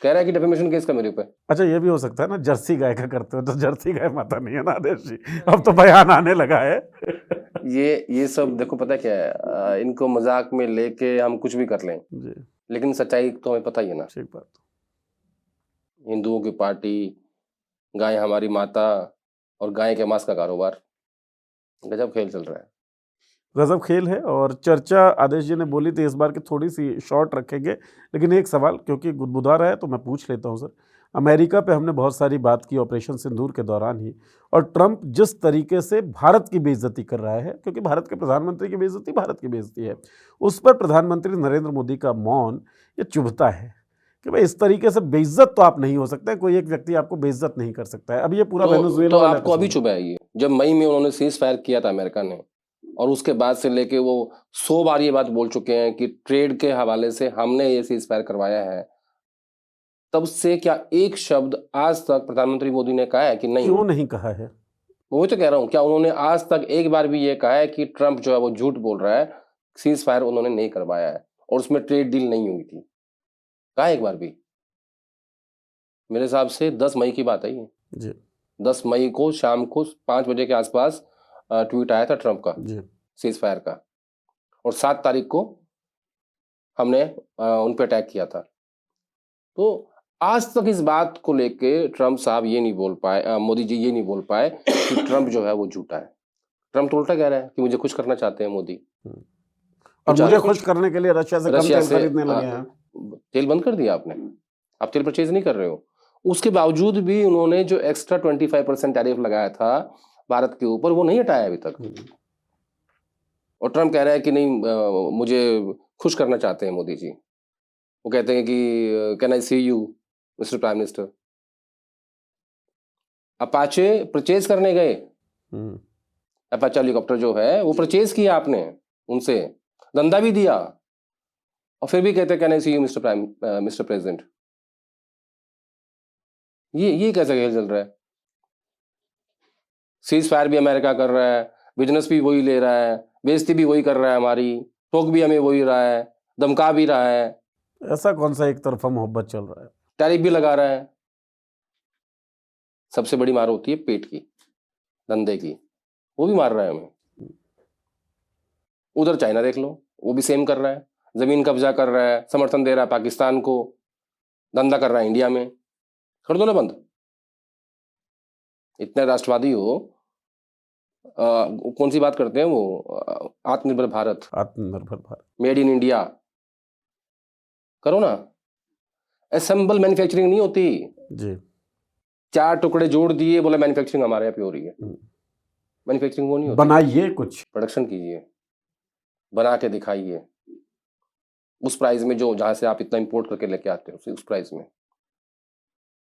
कह रहा है कि डेफेमेशन केस का मेरे ऊपर। अच्छा, ये भी हो सकता है ना, जर्सी गाय का करते हो तो जर्सी गाय माता नहीं है ना आदेश जी, अब तो बयान आने लगा है। ये सब देखो पता क्या है, इनको मजाक में लेके हम कुछ भी कर लें जी, लेकिन सच्चाई तो हमें पता ही है ना। ठीक बात। हिंदुओं की पार्टी, गाय हमारी माता और गाय के मांस का कारोबार, गजब खेल चल रहा है। गजब खेल है। और चर्चा आदेश जी ने बोली थी इस बार की थोड़ी सी शॉर्ट रखेंगे, लेकिन एक सवाल क्योंकि गुदगुदा रहा है तो मैं पूछ लेता हूं सर। अमेरिका पे हमने बहुत सारी बात की ऑपरेशन सिंदूर के दौरान ही, और ट्रंप जिस तरीके से भारत की बेइज्जती कर रहा है, क्योंकि भारत के प्रधानमंत्री की बेइज्जती भारत की बेइज्जती है, उस पर प्रधानमंत्री नरेंद्र मोदी का मौन ये चुभता है कि भाई इस तरीके से बेइज्जत तो आप नहीं हो सकते, कोई एक व्यक्ति आपको बेइज्जत नहीं कर सकता है। अब ये पूरा वेनेजुएला वाला आपको अभी एपिसोड है। चुभा है ये, जब मई में उन्होंने सीज फायर किया था अमेरिका ने, और उसके बाद से लेके वो 100 बार ये बात बोल चुके हैं कि ट्रेड के हवाले से हमने ये सीज फायर करवाया है, तब से क्या एक शब्द आज तक प्रधानमंत्री मोदी ने कहा है कि नहीं? क्यों नहीं कहा है? वो तो कह रहा हूं, क्या उन्होंने आज तक एक बार भी ये कहा है कि ट्रंप जो है वो झूठ बोल रहा है, सीज फायर उन्होंने नहीं करवाया है और उसमें ट्रेड डील नहीं हुई थी? कहा एक बार भी? मेरे हिसाब से 10 मई की बात है ये। जी 10 मई को शाम को 5 बजे के आसपास ट्वीट आया था ट्रंप का जी। सीज फायर का, और 7 तारीख को हमने उन पे अटैक किया था। तो आज तक इस बात को लेके ट्रंप साहब ये नहीं बोल पाए, मोदी जी ये नहीं बोल पाए कि ट्रंप जो है वो झूठा है। ट्रंप तो उल्टा कह रहा है कि मुझे खुश करना चाहते हैं मोदी, और मुझे खुश करने के लिए रशिया से कम तेल खरीदने लगे हैं। तेल बंद कर दिया आपने, आप तेल परचेज नहीं कर रहे हो। उसके बावजूद भी उन्होंने जो एक्स्ट्रा 25% टैरिफ लगाया था भारत के ऊपर, वो नहीं हटाया अभी तक। और ट्रंप कह रहा है कि नहीं, मुझे खुश करना चाहते हैं मोदी जी। वो कहते हैं कि can I see you mister prime minister. Apache purchase करने गए, अपाचे हेलीकॉप्टर जो है वो परचेज किया आपने उनसे, धंधा भी दिया, और फिर भी कहते हैं can I see you mister president. ये कैसा खेल चल रहा है? सीज फायर भी अमेरिका कर रहा है, बिजनेस भी वही ले रहा है, बेइज्जती भी वही कर रहा है हमारी, ठोक भी हमें वही रहा है, धमका भी रहा है। ऐसा कौन सा एक तरफा मोहब्बत चल रहा है? टैरिफ भी लगा रहा है। सबसे बड़ी मार होती है पेट की, धंधे की, वो भी मार रहा है हमें। उधर चाइना देख लो, वो भी सेम कर रहा है, जमीन कब्जा कर रहा है, समर्थन दे रहा है पाकिस्तान को, धंधा कर रहा है इंडिया में। कर दो ना बंद। इतने राष्ट्रवादी हो, कौन सी बात करते हैं वो, आत्मनिर्भर भारत, आत्मनिर्भर भारत, मेड इन इंडिया, करो ना, असेंबल मैन्युफैक्चरिंग नहीं होती। जी। 4 टुकड़े जोड़ दिए, बोला मैन्युफैक्चरिंग हमारे यहाँ पे हो रही है। मैन्युफैक्चरिंग वो नहीं होती। बनाइए कुछ, प्रोडक्शन कीजिए, बना के दिखाइए उस प्राइस में जो जहां से आप इतना इंपोर्ट करके लेके आते हो, उस प्राइस में।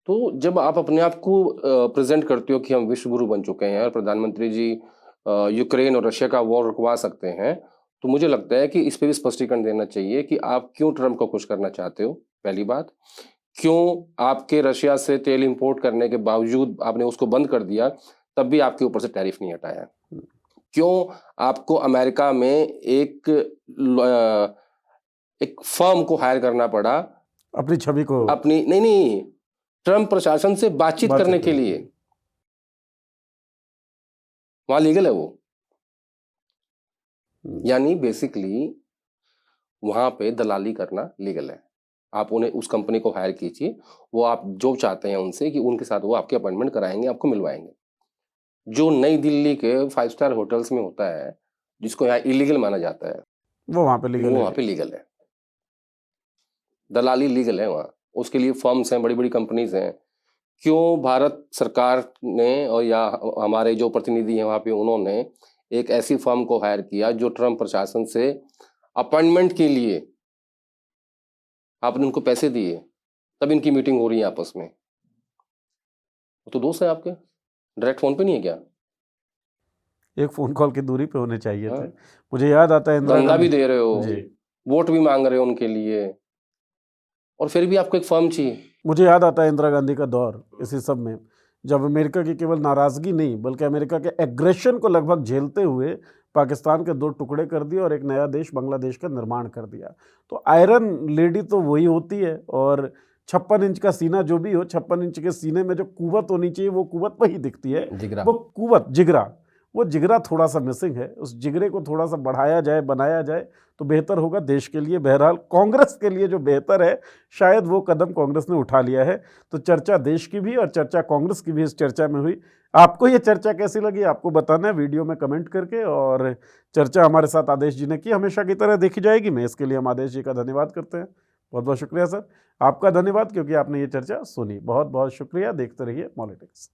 तो जब आप अपने आप को प्रेजेंट करते हो कि हम विश्व गुरु बन चुके हैं और प्रधानमंत्री जी यूक्रेन और रशिया का वॉर रुकवा सकते हैं, तो मुझे लगता है कि इस पे भी स्पष्टीकरण देना चाहिए कि आप क्यों ट्रम्प को खुश करना चाहते हो, पहली बात। क्यों आपके रशिया से तेल इंपोर्ट करने के बावजूद आपने उसको बंद कर दिया, तब भी आपके ऊपर से टैरिफ नहीं हटाया। क्यों आपको अमेरिका में एक फर्म को हायर करना पड़ा अपनी छवि को, अपनी नहीं ट्रम्प प्रशासन से बातचीत करने के लिए। वहां लीगल है वो। यानी बेसिकली वहां पे दलाली करना लीगल है। आप उन्हें उस कंपनी को हायर कीजिए, वो आप जो चाहते हैं उनसे कि उनके साथ वो आपके अपॉइंटमेंट कराएंगे, आपको मिलवाएंगे। जो नई दिल्ली के 5 स्टार होटल्स में होता है, जिसको यहाँ इलीगल माना जाता है, वो वहां पे लीगल वो है। वहां पे लीगल है। दलाली लीगल है वहां। उसके लिए फर्म्स हैं, बड़ी बड़ी कंपनीज हैं। क्यों भारत सरकार ने और या हमारे जो प्रतिनिधि हैं वहां पे, उन्होंने एक ऐसी फर्म को हायर किया जो ट्रम्प प्रशासन से अपॉइंटमेंट के लिए आपने उनको पैसे दिए, तब इनकी मीटिंग हो रही है आपस में। वो तो दोस्त है आपके, डायरेक्ट फोन पे नहीं है क्या? एक फोन कॉल की दूरी पे होने चाहिए हाँ। थे। मुझे याद आता है इंदिरा धंधा भी गांधी दे रहे हो, जी, वोट भी मांग रहे हो उनके लिए, और फिर भी आपको एक फर्म चाहिए। मुझे याद आता है इंदिरा गांधी का दौर इसी सब में, जब अमेरिका की केवल नाराजगी नहीं बल्कि अमेरिका के एग्रेशन को लगभग झेलते हुए पाकिस्तान के 2 टुकड़े कर दिए और एक नया देश बांग्लादेश का निर्माण कर दिया। तो आयरन लेडी तो वही होती है, और 56 इंच का सीना जो भी हो, 56 इंच के सीने में जो कुवत होनी चाहिए वो कुवत वही दिखती है। जिगरा। वो कुवत, जिगरा, वो जिगरा थोड़ा सा मिसिंग है। उस जिगरे को थोड़ा सा बढ़ाया जाए, बनाया जाए तो बेहतर होगा देश के लिए। बहरहाल कांग्रेस के लिए जो बेहतर है, शायद वो कदम कांग्रेस ने उठा लिया है। तो चर्चा देश की भी और चर्चा कांग्रेस की भी इस चर्चा में हुई। आपको ये चर्चा कैसी लगी आपको बताना है वीडियो में कमेंट करके, और चर्चा हमारे साथ आदेश जी ने की, हमेशा की तरह देखी जाएगी। मैं इसके लिए हम आदेश जी का धन्यवाद करते हैं। बहुत बहुत शुक्रिया सर, आपका धन्यवाद क्योंकि आपने ये चर्चा सुनी। बहुत बहुत शुक्रिया। देखते रहिए पॉलिटिक्स।